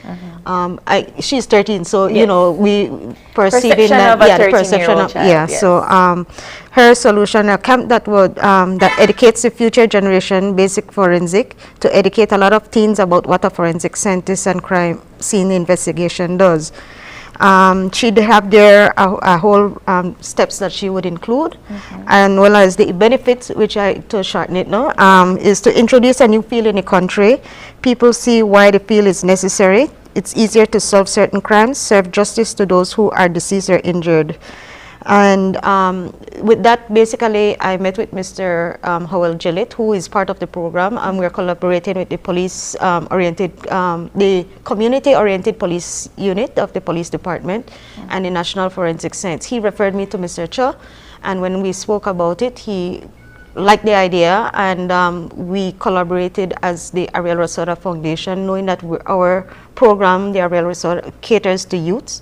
She's 13, so you know, we perceiving that, the perception of So her solution, a camp that would that educates the future generation, basic forensic, to educate a lot of teens about what a forensic scientist and crime scene investigation does. She'd have there a whole steps that she would include, and well as the benefits, which to shorten it now, is to introduce a new field in the country. People see why the field is necessary. It's easier to solve certain crimes, serve justice to those who are deceased or injured. And with that, basically, I met with Mr. Howell Gillett, who is part of the program, and we're collaborating with the the community-oriented police unit of the police department and the National Forensic Science. He referred me to Mr. Cho, and when we spoke about it, he liked the idea, and we collaborated as the Ariel Rosada Foundation, knowing that our program, the Ariel Rosada, caters to youths.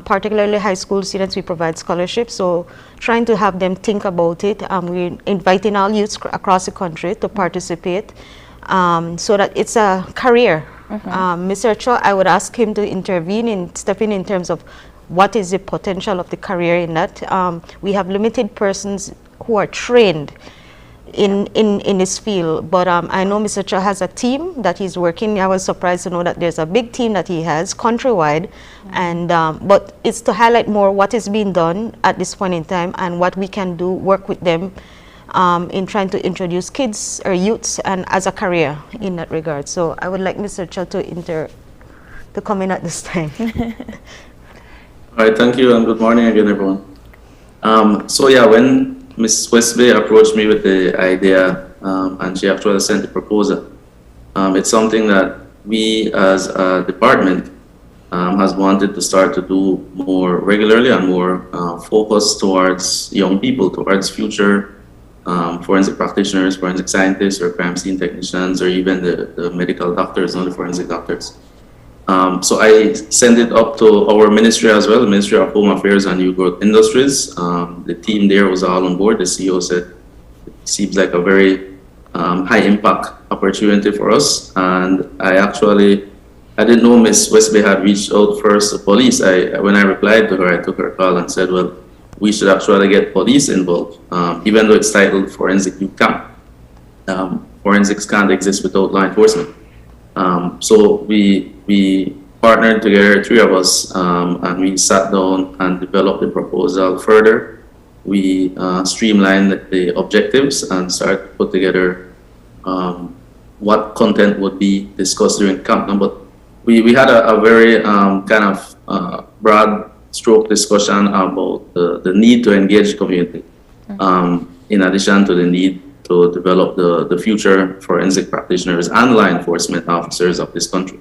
Particularly high school students, we provide scholarships, so trying to have them think about it. We're inviting all youths across the country to participate so that it's a career. Mr. Cho, I would ask him to intervene and step in terms of what is the potential of the career in that. We have limited persons who are trained in this field, but I know Mr. Cho has a team that he's working. I was surprised to know that there's a big team that he has countrywide, and but it's to highlight more what is being done at this point in time and what we can do, work with them in trying to introduce kids or youths and as a career in that regard. So I would like Mr. Cho to come in at this time. All right, thank you, and good morning again, everyone. So yeah, when Ms. Westby approached me with the idea, and she actually sent the proposal. It's something that we as a department has wanted to start to do more regularly and more focused towards young people, towards future forensic practitioners, forensic scientists, or crime scene technicians, or even the medical doctors, not the forensic doctors. So I sent it up to our ministry as well, the Ministry of Home Affairs and New Growth Industries. The team there was all on board. The CEO said it seems like a very high impact opportunity for us. And I didn't know Ms. Westby had reached out first to police. When I replied to her, I took her call and said, well, we should actually get police involved, even though it's titled Forensic Youth Camp. Forensics can't exist without law enforcement. So we partnered together, three of us, and we sat down and developed the proposal further. We streamlined the objectives and started to put together what content would be discussed during camp. But we had a very kind of broad stroke discussion about the need to engage the community, in addition to the need to develop the future forensic practitioners and law enforcement officers of this country.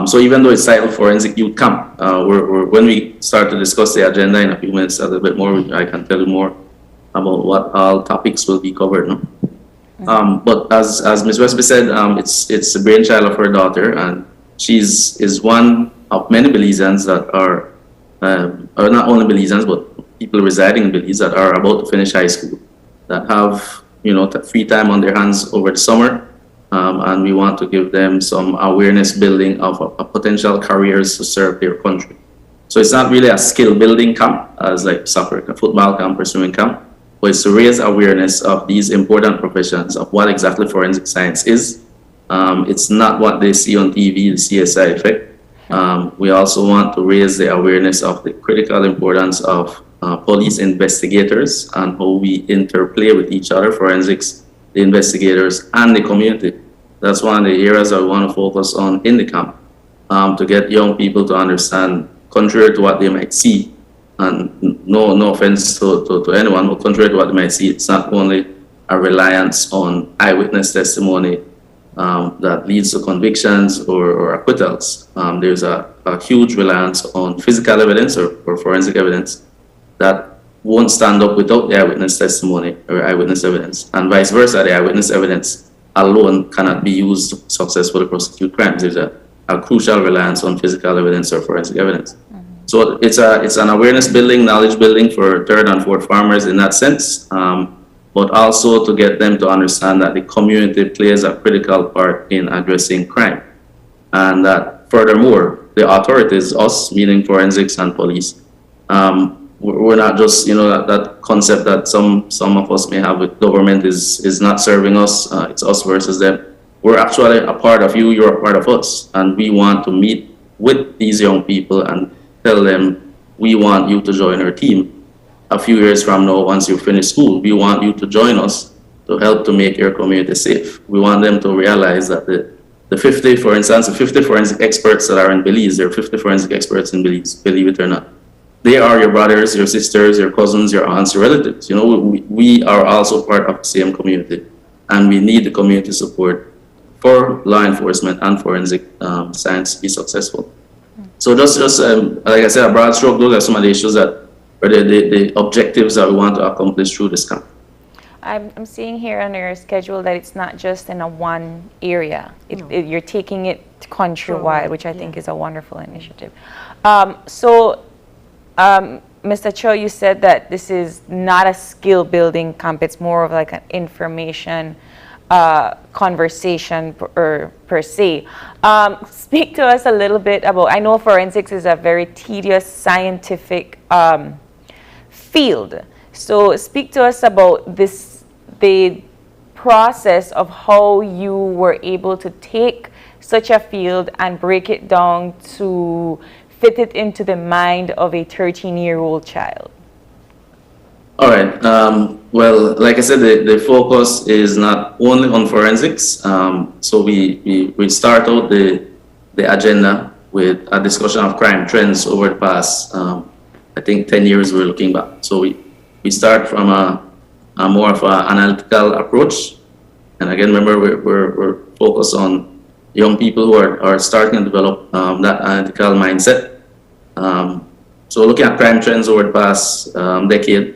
So even though it's titled Forensic Youth Camp, when we start to discuss the agenda in a few minutes, a little bit more, I can tell you more about what all topics will be covered. No? But as Ms. Westby said, it's the brainchild of her daughter, and is one of many Belizeans that are not only Belizeans, but people residing in Belize that are about to finish high school, that have free time on their hands over the summer, and we want to give them some awareness building of potential careers to serve their country. So it's not really a skill building camp as like soccer, football camp or swimming camp, but it's to raise awareness of these important professions, of what exactly forensic science is. It's not what they see on TV, the CSI effect. We also want to raise the awareness of the critical importance of police investigators and how we interplay with each other, forensics, the investigators, and the community. That's one of the areas I want to focus on in the camp, to get young people to understand, contrary to what they might see, and no offense to anyone, but contrary to what they might see, it's not only a reliance on eyewitness testimony that leads to convictions or acquittals. There's a huge reliance on physical evidence or forensic evidence that won't stand up without the eyewitness testimony or eyewitness evidence, and vice versa. The eyewitness evidence alone cannot be used to successfully prosecute crimes. There's a crucial reliance on physical evidence or forensic evidence. So it's an awareness building, knowledge building for third and fourth farmers in that sense, but also to get them to understand that the community plays a critical part in addressing crime. And that furthermore, the authorities, us, meaning forensics and police, we're not just, that concept that some of us may have with government is not serving us, it's us versus them. We're actually a part of you, you're a part of us. And we want to meet with these young people and tell them, we want you to join our team. A few years from now, once you finish school, we want you to join us to help to make your community safe. We want them to realize that the 50, for instance, the 50 forensic experts that are in Belize, there are 50 forensic experts in Belize, believe it or not. They are your brothers, your sisters, your cousins, your aunts, your relatives. We are also part of the same community, and we need the community support for law enforcement and forensic science to be successful. So just like I said, a broad stroke, those are some of the issues that are the objectives that we want to accomplish through this camp. I'm seeing here on your schedule that it's not just in a one area. You're taking it countrywide, which I think is a wonderful initiative. Mr. Cho, you said that this is not a skill building camp, it's more of like an information conversation per se. Speak to us a little bit about, I know forensics is a very tedious scientific field. So speak to us about the process of how you were able to take such a field and break it down to fit it into the mind of a 13-year-old child. All right. Well, like I said, the focus is not only on forensics. So we start out the agenda with a discussion of crime trends over the past, I think, 10 years we're looking back. So we start from a more of an analytical approach. And again, remember, we're focused on young people who are starting to develop that analytical mindset. So looking at crime trends over the past decade.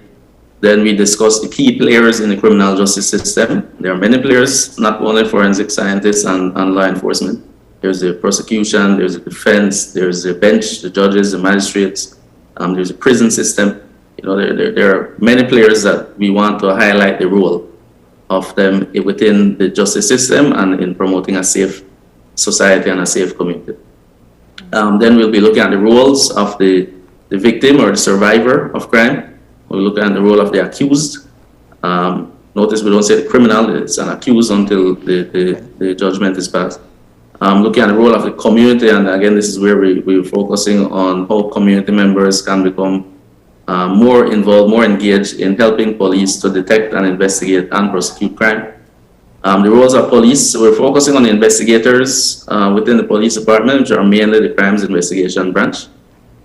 Then we discuss the key players in the criminal justice system. There are many players, not only forensic scientists and law enforcement. There's the prosecution, there's the defense, there's the bench, the judges, the magistrates, there's the prison system. There are many players that we want to highlight the role of them within the justice system and in promoting a safe society and a safe community. Then we'll be looking at the roles of the victim or the survivor of crime. We'll look at the role of the accused. Notice we don't say the criminal, it's an accused until the judgment is passed. Looking at the role of the community, and again, this is where we're focusing on how community members can become more involved, more engaged in helping police to detect and investigate and prosecute crime. The roles of police, we're focusing on the investigators within the police department, which are mainly the crimes investigation branch.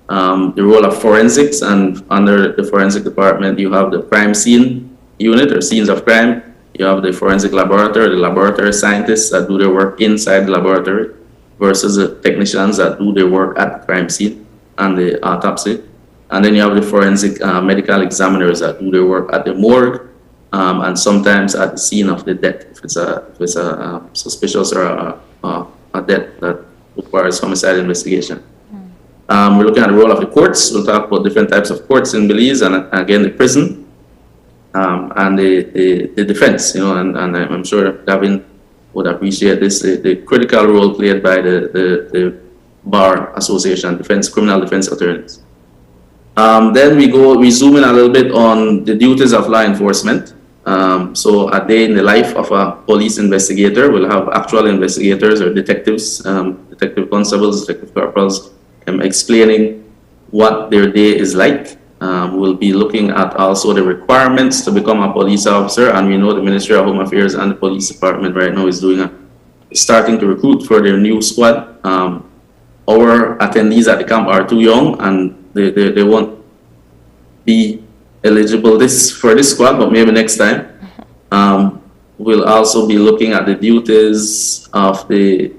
The role of forensics, and under the forensic department, you have the crime scene unit or scenes of crime. You have the forensic laboratory, the laboratory scientists that do their work inside the laboratory versus the technicians that do their work at the crime scene and the autopsy. And then you have the forensic medical examiners that do their work at the morgue and sometimes at the scene of the death if it's a suspicious or a death that requires homicide investigation. We're looking at the role of the courts. We'll talk about different types of courts in Belize, and again the prison and the defense. And I'm sure Gavin would appreciate this, the critical role played by the Bar Association, criminal defense attorneys. Then we zoom in a little bit on the duties of law enforcement. So a day in the life of a police investigator, we'll have actual investigators or detectives, detective constables, detective corporals, explaining what their day is like. We'll be looking at also the requirements to become a police officer, and we know the Ministry of Home Affairs and the police department right now is starting to recruit for their new squad. Our attendees at the camp are too young, and they won't be eligible for this squad, but maybe next time. We'll also be looking at the duties of the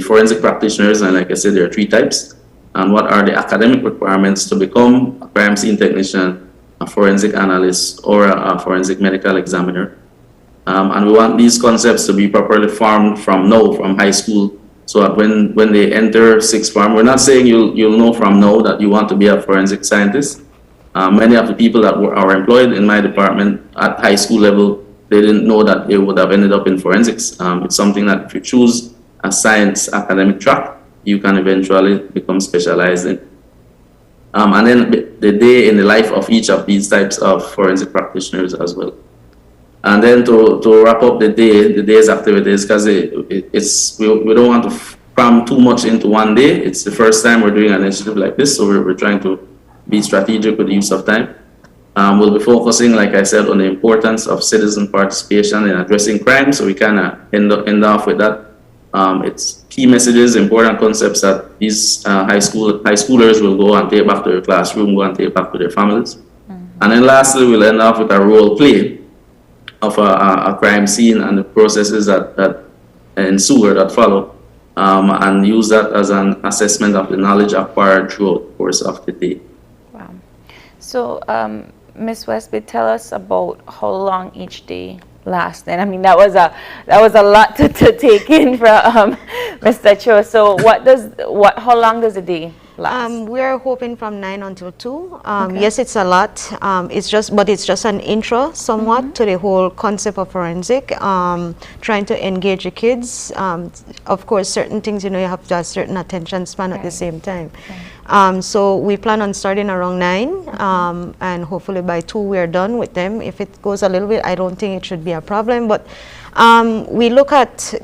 forensic practitioners, and like I said, there are 3 types. And what are the academic requirements to become a crime scene technician, a forensic analyst, or a forensic medical examiner. And we want these concepts to be properly formed from high school So that when they enter sixth form, we're not saying you'll know from now that you want to be a forensic scientist. Many of the people that are employed in my department at high school level, they didn't know that they would have ended up in forensics. It's something that if you choose a science academic track, you can eventually become specialized in. And then the day in the life of each of these types of forensic practitioners as well. And then to wrap up the day's activities, because we don't want to cram too much into one day. It's the first time we're doing an initiative like this, so we're trying to be strategic with the use of time. We'll be focusing, like I said, on the importance of citizen participation in addressing crime, so we kind of end off with that. It's key messages, important concepts that these high schoolers will go and take back to their classroom, go and take back to their families. And then lastly, we'll end off with a role play of a crime scene and the processes that ensue or that follow, and use that as an assessment of the knowledge acquired throughout the course of the day. Wow. So, Ms. Westby, tell us about how long each day lasts. And I mean, that was a lot to take in from Mr. Cho. So, how long does a day last? We're hoping from 9 until 2. Yes, it's a lot. It's just an intro somewhat to the whole concept of forensic, trying to engage the kids. Of course, certain things, you have to have certain attention span at the same time. So we plan on starting around 9, and hopefully by 2 we're done with them. If it goes a little bit, I don't think it should be a problem. But we look at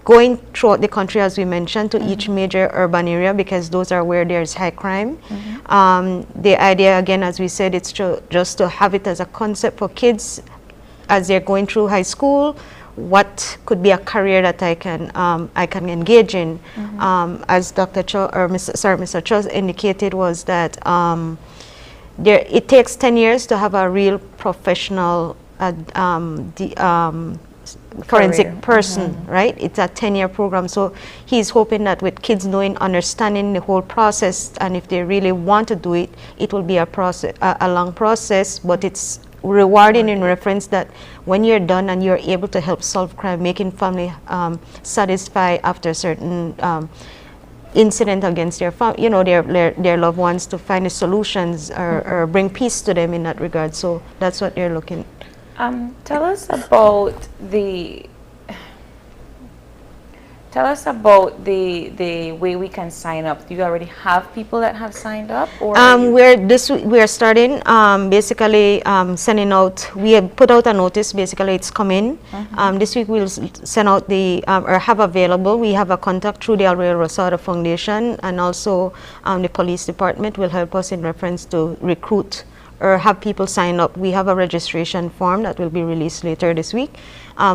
going throughout the country, as we mentioned, to each major urban area, because those are where there's high crime. The idea, again, as we said, it's just to have it as a concept for kids as they're going through high school. What could be a career that I can engage in? As Dr. Cho, or Mr. Cho indicated, was that it takes 10 years to have a real professional forensic person, right? It's a 10-year program. So he's hoping that with kids understanding the whole process, and if they really want to do it, it will be a long process, but it's rewarding in reference that when you're done and you're able to help solve crime, making family satisfied after a certain incident against their loved ones, to find the solutions or bring peace to them in that regard. So that's what they're looking. Tell us about the way we can sign up. Do you already have people that have signed up? Or we're starting basically sending out. We have put out a notice. Basically, it's coming. This week we'll send out or have available. We have a contact through the Alvaro Rosado Foundation, and also the police department will help us in reference to recruit or have people sign up. We have a registration form that will be released later this week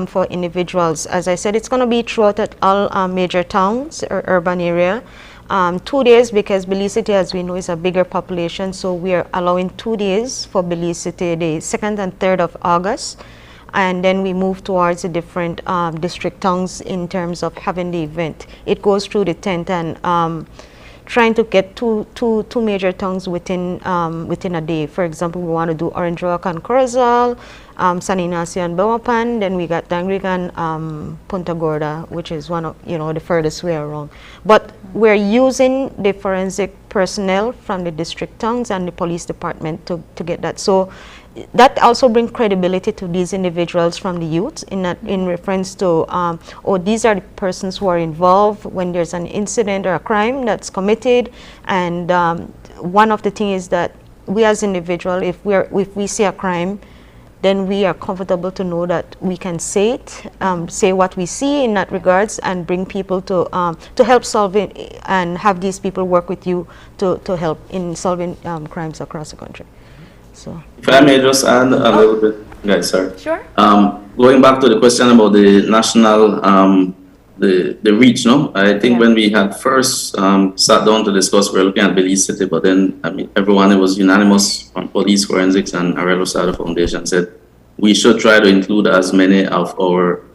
for individuals. As I said, it's going to be throughout at all major towns or urban area. 2 days, because Belize City, as we know, is a bigger population, so we are allowing 2 days for Belize City, the 2nd and 3rd of August. And then we move towards the different district towns in terms of having the event. It goes through the 10th, and trying to get two major towns within a day. For example, we want to do Orange Rock and Corozal, San Ignacio and Belmopan. Then we got Dangrig and Punta Gorda, which is one of the furthest way around. But we're using the forensic personnel from the district towns and the police department to get that. So that also brings credibility to these individuals from the youth in reference to, these are the persons who are involved when there's an incident or a crime that's committed. And one of the things is that we as individuals, if we see a crime, then we are comfortable to know that we can say it, say what we see in that regards, and bring people to help solve it, and have these people work with you to help in solving crimes across the country. So, if I may just add a little bit, guys, sorry. Sure. Going back to the question about the national, the reach, no? I think when we had first sat down to discuss, we were looking at Belize City, but then, everyone, it was unanimous from police, forensics, and Aurelio Sada Foundation said we should try to include as many of our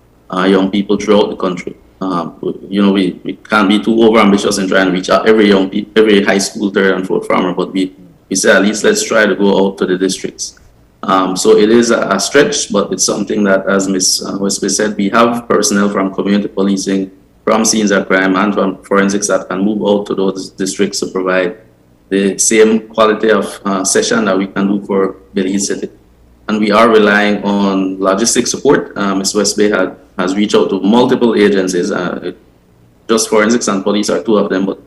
young people throughout the country. We can't be too overambitious in trying to reach out every high school, third and fourth farmer, but we said at least let's try to go out to the districts. So it is a stretch, but it's something that, as Ms. Westby said, we have personnel from community policing, from scenes of crime and from forensics that can move out to those districts to provide the same quality of session that we can do for Belize City. And we are relying on logistic support. Ms. West Bay has reached out to multiple agencies. Just forensics and police are two of them, but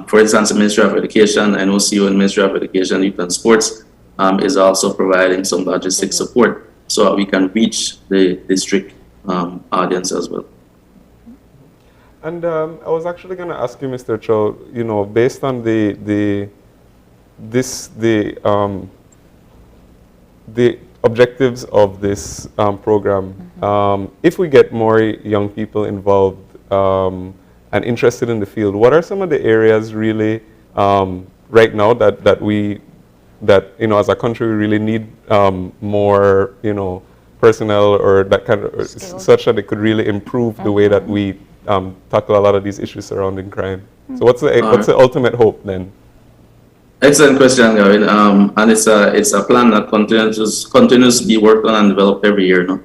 for instance, the Ministry of Education, I know CEO in the Ministry of Education, Youth and Sports is also providing some logistic support so that we can reach the district audience as well. And I was actually going to ask you, Mr. Cho, you know, based on the objectives of this program, if we get more young people involved and interested in the field, what are some of the areas really right now that you know, as a country we really need more, you know, personnel or that kind of such that it could really improve the way that we tackle a lot of these issues surrounding crime. So what's the ultimate hope then? Excellent question, Gavin. And it's a plan that continues to be worked on and developed every year. No?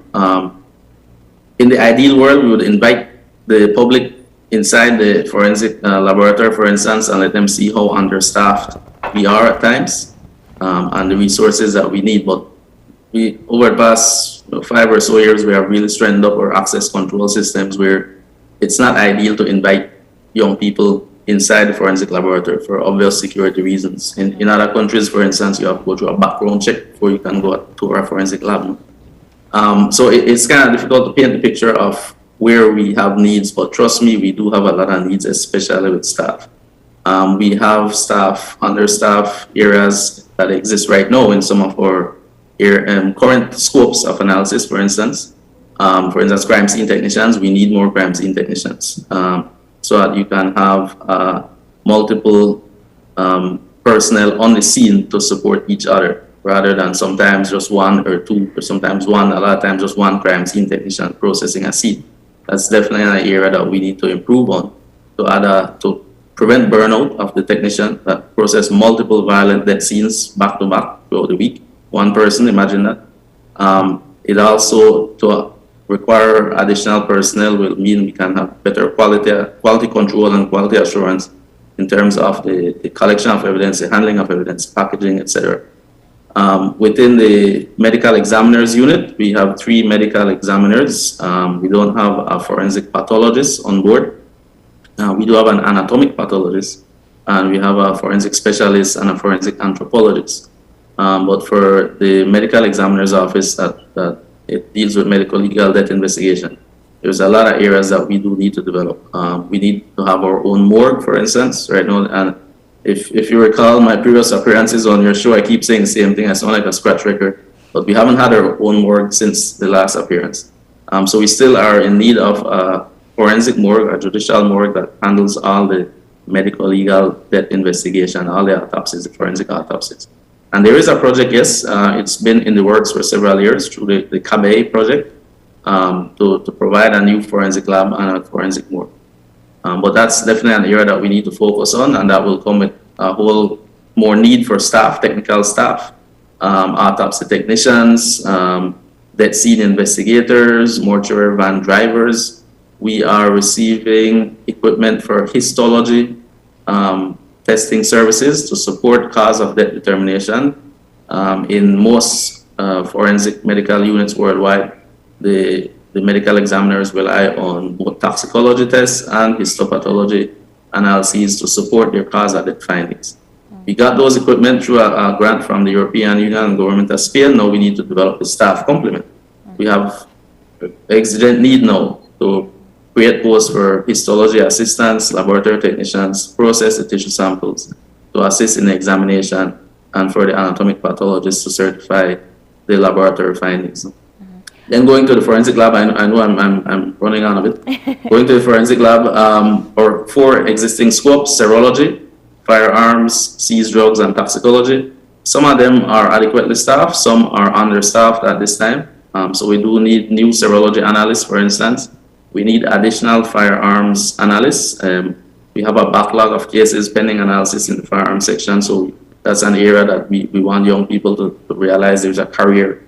In the ideal world, we would invite the public inside the forensic laboratory, for instance, and let them see how understaffed we are at times and the resources that we need. But over the past 5 or so years, we have really strengthened up our access control systems where it's not ideal to invite young people inside the forensic laboratory for obvious security reasons. In other countries, for instance, you have to go through a background check before you can go to our forensic lab. So it's kind of difficult to paint the picture of where we have needs, but trust me, we do have a lot of needs, especially with staff. We have understaffed areas that exist right now in some of our current scopes of analysis, for instance. Crime scene technicians, we need more crime scene technicians so that you can have multiple personnel on the scene to support each other, rather than sometimes just one or two, or sometimes one, a lot of times just one crime scene technician processing a scene. That's definitely an area that we need to improve on to prevent burnout of the technician that process multiple violent death scenes back to back throughout the week. One person, imagine that. It also, to require additional personnel will mean we can have better quality control and quality assurance in terms of the collection of evidence, the handling of evidence, packaging, etc. Within the medical examiners unit, we have 3 medical examiners. We don't have a forensic pathologist on board. We do have an anatomic pathologist, and we have a forensic specialist and a forensic anthropologist. But for the medical examiner's office that it deals with medical legal death investigation, there's a lot of areas that we do need to develop. We need to have our own morgue, for instance, right now. And if you recall my previous appearances on your show, I keep saying the same thing. I sound like a scratch record, but we haven't had our own morgue since the last appearance. So we still are in need of a forensic morgue, a judicial morgue that handles all the medical legal death investigation, all the autopsies, the forensic autopsies. And there is a project, yes, it's been in the works for several years through the CABE project to provide a new forensic lab and a forensic morgue. But that's definitely an area that we need to focus on, and that will come with a whole more need for staff, technical staff, autopsy technicians, death scene investigators, mortuary van drivers. We are receiving equipment for histology testing services to support cause of death determination. In most forensic medical units worldwide, the medical examiners rely on both toxicology tests and histopathology analyses to support their cause of death findings. We got those equipment through a grant from the European Union and government of Spain. Now we need to develop the staff complement. We have exigent need now to create posts for histology assistants, laboratory technicians, process the tissue samples to assist in the examination, and for the anatomic pathologists to certify the laboratory findings. Then going to the forensic lab, I know I'm running on a bit. Going to the forensic lab, or 4 existing scopes: serology, firearms, seized drugs, and toxicology. Some of them are adequately staffed, some are understaffed at this time. So we do need new serology analysts, for instance. We need additional firearms analysts. We have a backlog of cases pending analysis in the firearms section, so that's an area that we want young people to realize there's a career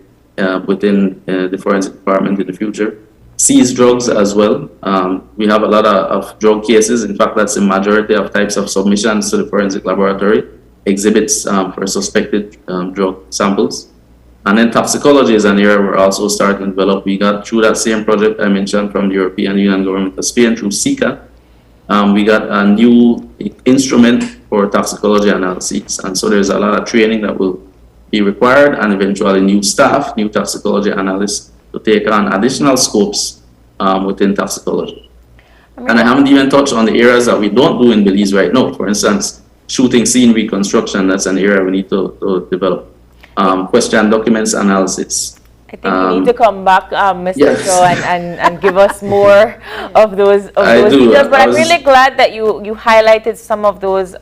within the forensic department in the future. seize drugs as well. We have a lot of drug cases. In fact, that's the majority of types of submissions to the forensic laboratory, exhibits for suspected drug samples. And then toxicology is an area we're also starting to develop. We got through that same project I mentioned from the European Union Government of Spain through SICA. We got a new instrument for toxicology analyses. And so there's a lot of training that will be required, and eventually new staff, new toxicology analysts to take on additional scopes within toxicology. And I haven't even touched on the areas that we don't do in Belize right now. For instance, shooting scene reconstruction, that's an area we need to develop. Question documents analysis. I think you need to come back, Mr. Shaw, and give us more of those details. But I'm really glad that you highlighted some of those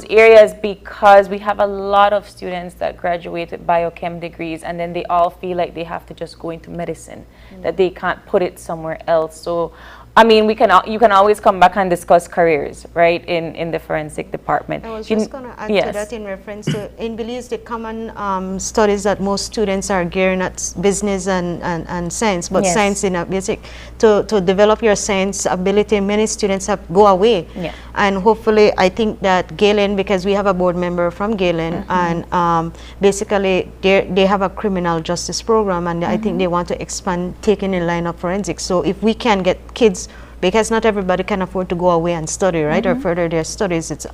areas, because we have a lot of students that graduate with biochem degrees, and then they all feel like they have to just go into medicine, that they can't put it somewhere else. So, I mean, you can always come back and discuss careers, right, in the forensic department. I was just going to add to that in reference to, in Belize, the common studies that most students are gearing at business and science, but science in a basic, to develop your science ability, many students have go away. And hopefully, I think that Galen, because we have a board member from Galen, and basically they have a criminal justice program, and I think they want to expand, taking in line of forensics. So if we can get kids, because not everybody can afford to go away and study, right, or further their studies, it's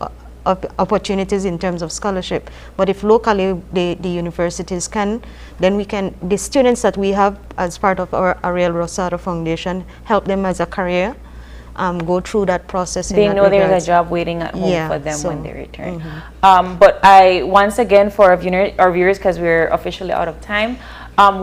opportunities in terms of scholarship. But if locally the universities can, then we can, the students that we have as part of our Ariel Rosado Foundation, help them as a career, go through that process. They know there's a job waiting at home for them when they return. But once again, for our viewers, because we're officially out of time,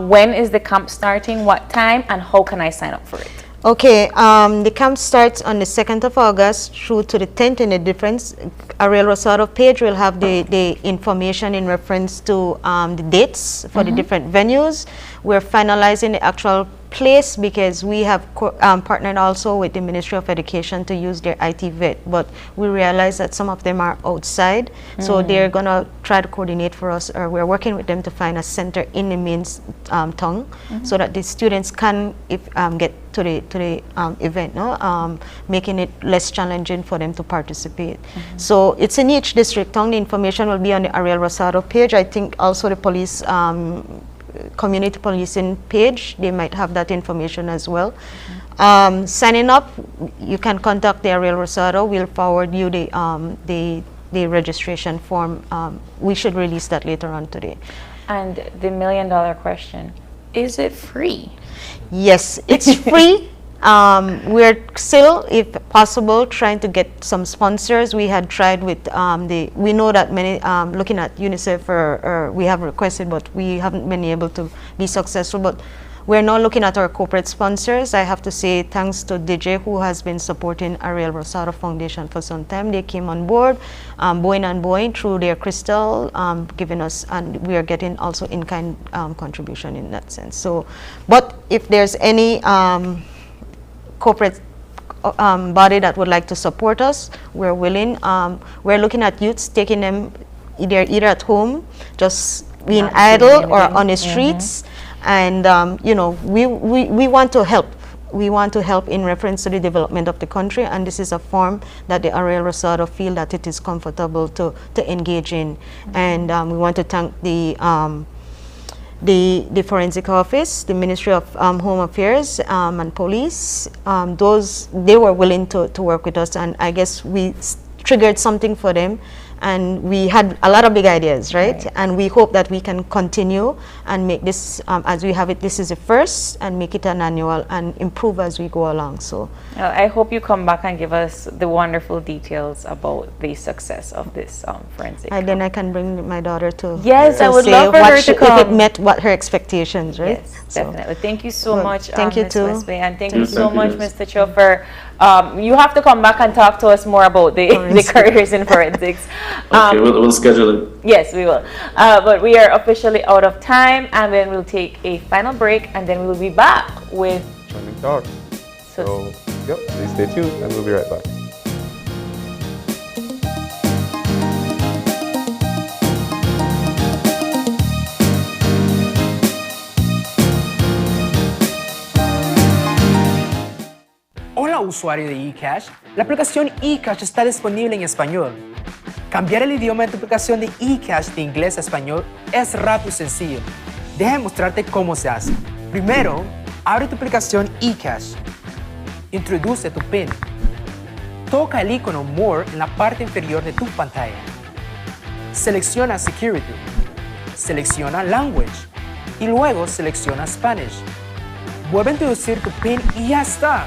when is the camp starting, what time, and how can I sign up for it? Okay, the camp starts on the 2nd of August through to the 10th. In the difference, Ariel Rosado page will have the information in reference to the dates for the different venues. We're finalizing the actual place, because we have partnered also with the Ministry of Education to use their IT vet, but we realize that some of them are outside, so they're gonna try to coordinate for us, or we're working with them to find a center in the main town, so that the students can get to the event, making it less challenging for them to participate. So it's in each district town. The information will be on the Ariel Rosado page. I think also the police community policing page, they might have that information as well. Signing up, you can contact the Ariel Rosado. We'll forward you the registration form. We should release that later on today. And the $1 million question, is it free? Yes, it's free. We're still, if possible, trying to get some sponsors. We had tried with we know that many, looking at UNICEF, or we have requested, but we haven't been able to be successful. But we're now looking at our corporate sponsors. I have to say thanks to DJ, who has been supporting Ariel Rosado Foundation for some time. They came on board, Boeing through their Crystal, giving us, and we are getting also in-kind contribution in that sense. So, but if there's any corporate body that would like to support us, we're willing. We're looking at youths, taking them either at home, just being idle, or on the streets. And you know, we want to help. We want to help in reference to the development of the country, and this is a form that the Ariel Rosado feel that it is comfortable to engage in. And we want to thank the Forensic Office, the Ministry of Home Affairs, and Police. They were willing to work with us, and I guess we triggered something for them, and we had a lot of big ideas, right? And we hope that we can continue and make this, as we have it, this is the first, and make it an annual and improve as we go along. So I hope you come back and give us the wonderful details about the success of this forensic. And then I can bring my daughter to. Yes, I would love for her to come. If it met what her expectations, right? Yes, definitely. Thank you so much, thank you Ms. too. Westby, and thank you so much, Mr. Cho, for you have to come back and talk to us more about the careers in forensics. Okay, we'll schedule it. Yes, we will. But we are officially out of time, and then we'll take a final break, and then we'll be back with Trending Talk. So, yep, please stay tuned, and we'll be right back. usuario de eCash, la aplicación eCash está disponible en español. Cambiar el idioma de tu aplicación de eCash de inglés a español es rápido y sencillo. Déjame mostrarte cómo se hace. Primero, abre tu aplicación eCash. Introduce tu PIN. Toca el icono More en la parte inferior de tu pantalla. Selecciona Security. Selecciona Language. Y luego selecciona Spanish. Vuelve a introducir tu PIN y ya está.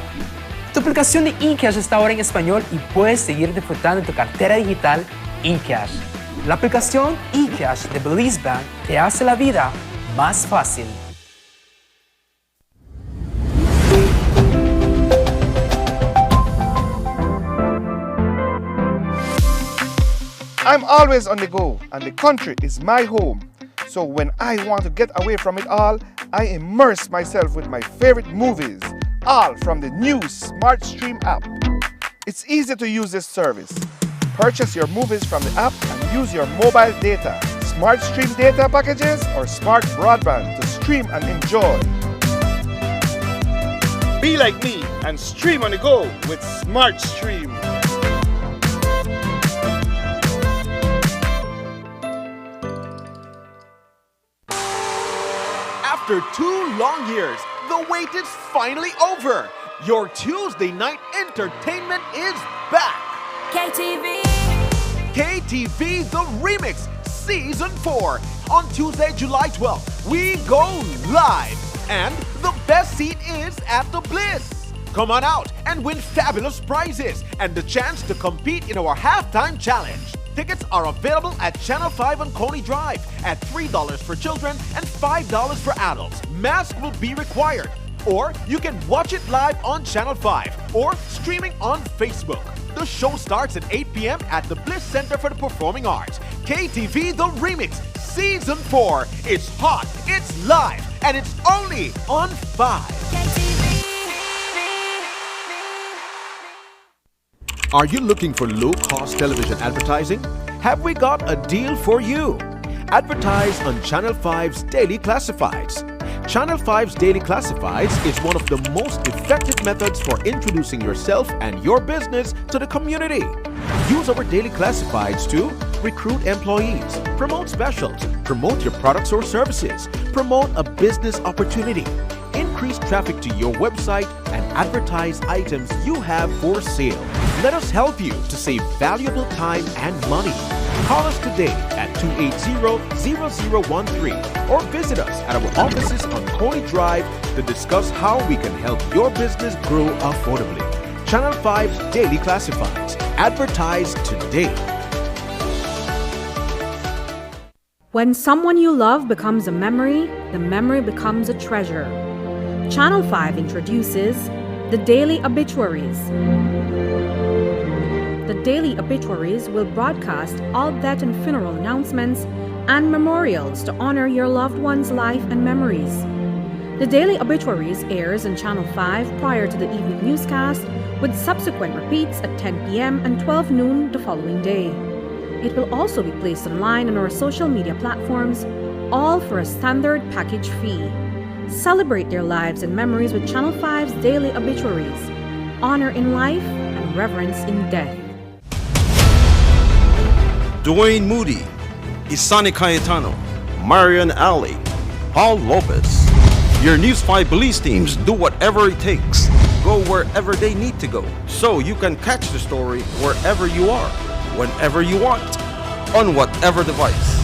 Tu aplicación de eCash está ahora en español y puedes seguir disfrutando de tu cartera digital eCash. La aplicación eCash de Belize Bank te hace la vida más fácil. I'm always on the go, and the country is my home. So when I want to get away from it all, I immerse myself with my favorite movies, all from the new Smart Stream app. It's easy to use this service. Purchase your movies from the app and use your mobile data, Smart Stream data packages, or smart broadband to stream and enjoy. Be like me and stream on the go with Smart Stream. After 2 long years, the wait is finally over. Your Tuesday night entertainment is back. KTV. KTV The Remix Season 4. On Tuesday, July 12th, we go live. And the best seat is at the Bliss. Come on out and win fabulous prizes and the chance to compete in our halftime challenge. Tickets are available at Channel 5 on Coney Drive at $3 for children and $5 for adults. Mask will be required. Or you can watch it live on Channel 5 or streaming on Facebook. The show starts at 8 p.m. at the Bliss Center for the Performing Arts. KTV The Remix Season 4. It's hot, it's live, and it's only on 5. Are you looking for low-cost television advertising? Have we got a deal for you? Advertise on Channel 5's Daily Classifieds. Channel 5's Daily Classifieds is one of the most effective methods for introducing yourself and your business to the community. Use our Daily Classifieds to recruit employees, promote specials, promote your products or services, promote a business opportunity, increase traffic to your website, and advertise items you have for sale. Let us help you to save valuable time and money. Call us today at 280-0013 or visit us at our offices on Coney Drive to discuss how we can help your business grow affordably. Channel 5's Daily Classifieds. Advertise today. When someone you love becomes a memory, the memory becomes a treasure. Channel 5 introduces the Daily Obituaries. The Daily Obituaries will broadcast all death and funeral announcements and memorials to honor your loved one's life and memories. The Daily Obituaries airs on Channel 5 prior to the evening newscast, with subsequent repeats at 10 p.m. and 12 noon the following day. It will also be placed online on our social media platforms, all for a standard package fee. Celebrate their lives and memories with Channel 5's Daily Obituaries. Honor in life and reverence in death. Dwayne Moody, Isani Cayetano, Marian Ali, Paul Lopez. Your News 5 Belize teams do whatever it takes. Go wherever they need to go, so you can catch the story wherever you are, whenever you want, on whatever device.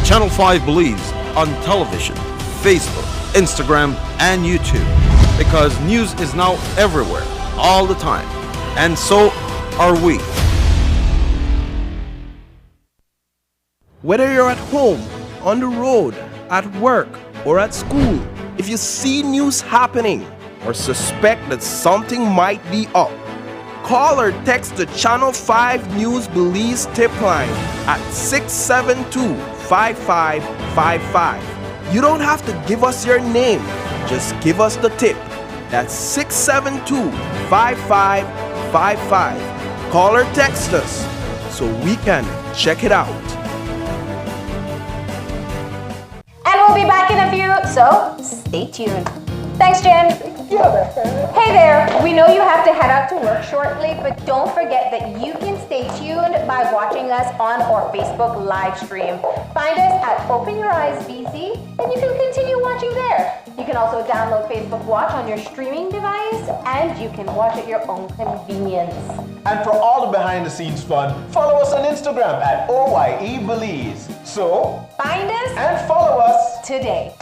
Channel 5 Belize on television, Facebook, Instagram, and YouTube. Because news is now everywhere, all the time. And so are we. Whether you're at home, on the road, at work, or at school, if you see news happening or suspect that something might be up, call or text the Channel 5 News Belize tip line at 672-5555. You don't have to give us your name, just give us the tip. That's 672-5555. Call or text us so we can check it out. And we'll be back in a few, so stay tuned. Thanks, Jen. Hey there, we know you have to head out to work shortly, but don't forget that you can stay tuned by watching us on our Facebook live stream. Find us at Open Your Eyes BC, and you can continue watching there. You can also download Facebook Watch on your streaming device, and you can watch at your own convenience. And for all the behind the scenes fun, follow us on Instagram at OYE Belize. So, find us and follow us today.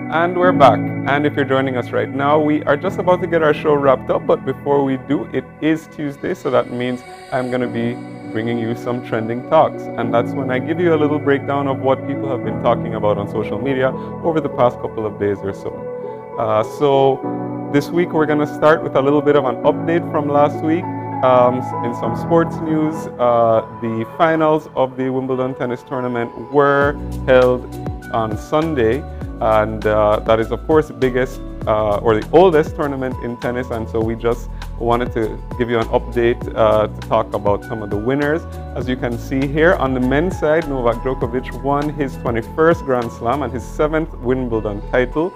And we're back. And if you're joining us right now, we are just about to get our show wrapped up. But before we do, it is Tuesday, so that means I'm going to be bringing you some trending talks. And that's when I give you a little breakdown of what people have been talking about on social media over the past couple of days or so. So this week we're going to start with a little bit of an update from last week. In some sports news, the finals of the Wimbledon tennis tournament were held on Sunday. And that is, of course, the biggest or the oldest tournament in tennis. And so we just wanted to give you an update to talk about some of the winners. As you can see here, on the men's side, Novak Djokovic won his 21st Grand Slam and his 7th Wimbledon title.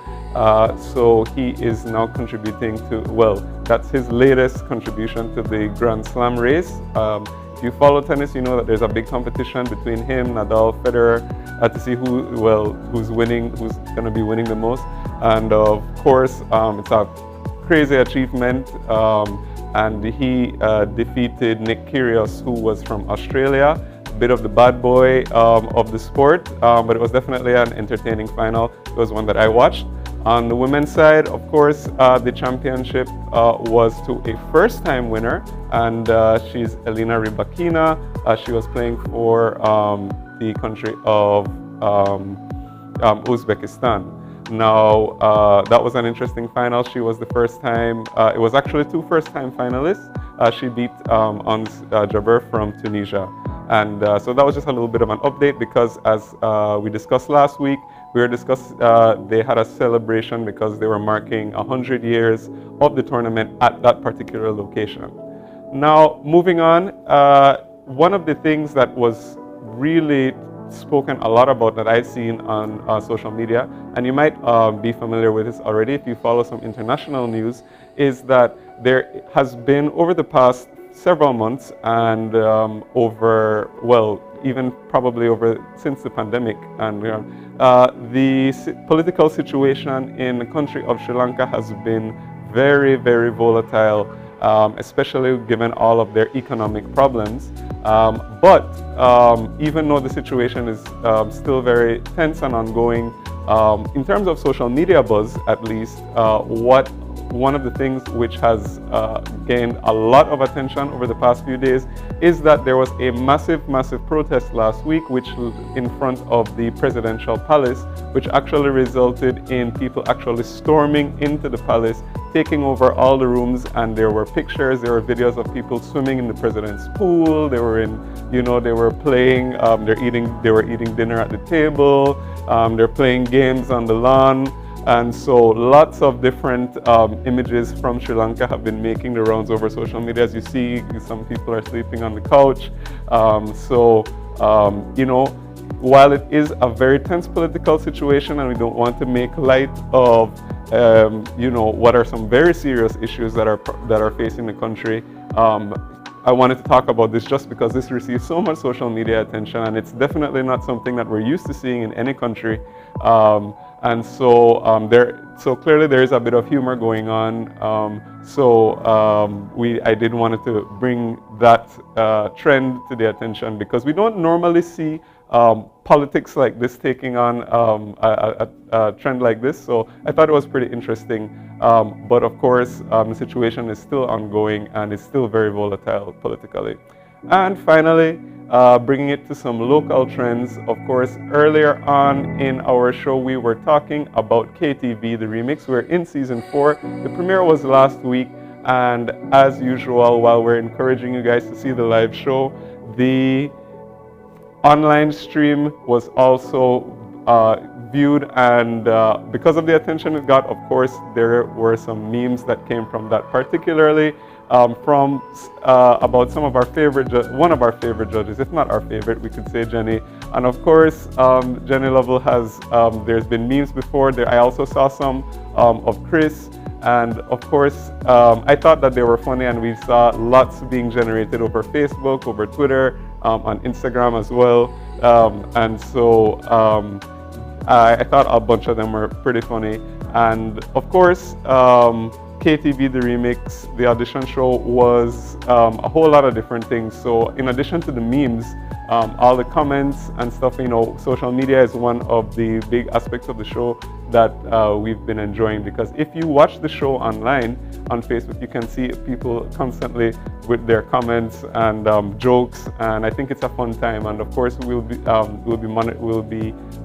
So he is now contributing to, well, that's his latest contribution to the Grand Slam race. If you follow tennis, you know that there's a big competition between him, Nadal, Federer, to see who's winning, who's going to be winning the most. And of course, it's a crazy achievement. And he defeated Nick Kyrgios, who was from Australia, a bit of the bad boy of the sport. But it was definitely an entertaining final. It was one that I watched. On the women's side, of course, the championship was to a first-time winner, and she's Elena Rybakina. She was playing for the country of Uzbekistan. Now, that was an interesting final. She was the first time, it was actually two first-time finalists. She beat Ons Jabeur from Tunisia. And so that was just a little bit of an update because as we discussed last week, they had a celebration because they were marking 100 years of the tournament at that particular location. Now, moving on, one of the things that was really spoken a lot about that I've seen on social media, and you might be familiar with this already if you follow some international news, is that there has been over the past several months and even probably since the pandemic, and the political situation in the country of Sri Lanka has been very, very volatile, especially given all of their economic problems. But even though the situation is still very tense and ongoing, in terms of social media buzz at least, one of the things which has gained a lot of attention over the past few days is that there was a massive protest last week in front of the presidential palace, which actually resulted in people actually storming into the palace, taking over all the rooms, and there were pictures, there were videos of people swimming in the president's pool. They were they were playing, they were eating dinner at the table, they're playing games on the lawn. And so lots of different images from Sri Lanka have been making the rounds over social media. As you see, some people are sleeping on the couch. While it is a very tense political situation and we don't want to make light of what are some very serious issues that are facing the country, I wanted to talk about this just because this receives so much social media attention, and it's definitely not something that we're used to seeing in any country. And so so clearly there is a bit of humor going on. I did wanted to bring that trend to the attention because we don't normally see politics like this taking on a trend like this. So I thought it was pretty interesting. But of course, the situation is still ongoing and it's still very volatile politically. And finally, bringing it to some local trends. Of course, earlier on in our show, we were talking about KTV, the remix. We're in season 4. The premiere was last week. And as usual, while we're encouraging you guys to see the live show, the online stream was also viewed, and because of the attention it got, of course, there were some memes that came from that, particularly from about some of our favorite, one of our favorite judges, if not our favorite, we could say Jenny. And of course, Jenny Lovell has, there's been memes before. I also saw some of Chris. And of course, I thought that they were funny, and we saw lots being generated over Facebook, over Twitter, on Instagram as well. And so I thought a bunch of them were pretty funny. And of course, KTV, the remix, the audition show was a whole lot of different things. So in addition to the memes, all the comments and stuff, you know, social media is one of the big aspects of the show that we've been enjoying, because if you watch the show online on Facebook, you can see people constantly with their comments and jokes, and I think it's a fun time. And of course, we'll be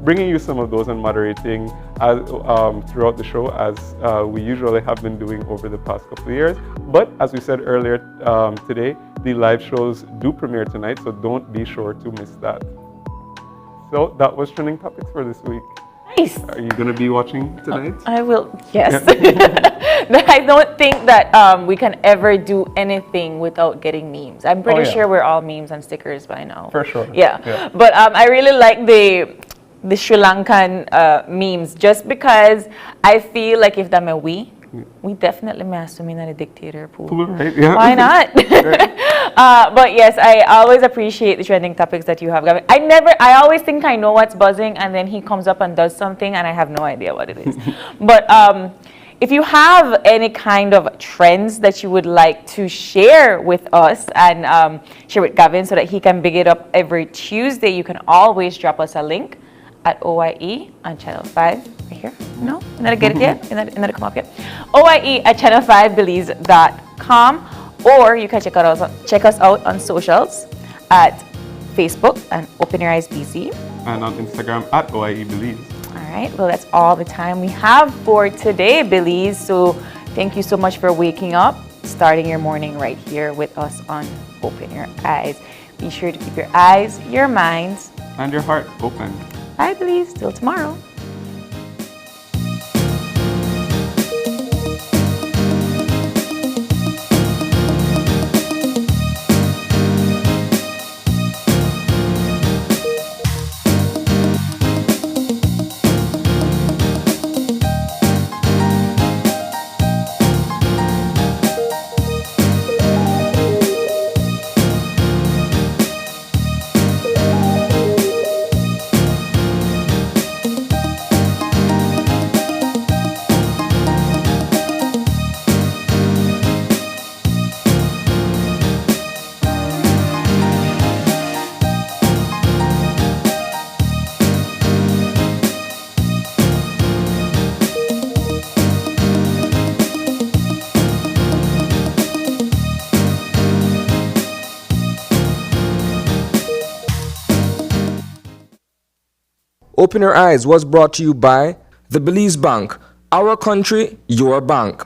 bringing you some of those and moderating throughout the show, as we usually have been doing over the past couple of years. But as we said earlier today, the live shows do premiere tonight, so don't be sure to miss that. So that was trending topics for this week. Nice. Are you going to be watching tonight? I will, yes. Yeah. I don't think that we can ever do anything without getting memes. I'm pretty sure we're all memes and stickers by now. For sure. Yeah. But I really like the Sri Lankan memes, just because I feel like if I'm a we definitely must mean a dictator pool. Right, yeah. Why not? But yes, I always appreciate the trending topics that you have. I always think I know what's buzzing, and then he comes up and does something and I have no idea what it is. But if you have any kind of trends that you would like to share with us and share with Gavin so that he can big it up every Tuesday, you can always drop us a link at OIE on Channel 5, right here. No? Did I get it yet? Did it come up yet? OIE at channel5belize.com, or you can check us out on socials at Facebook and Open Your Eyes BC. And on Instagram at OIE Belize. All right, well, that's all the time we have for today, Belize. So thank you so much for waking up, starting your morning right here with us on Open Your Eyes. Be sure to keep your eyes, your minds, and your heart open. Bye, Belize. Till tomorrow. Open Your Eyes was brought to you by the Belize Bank. Our country, your bank.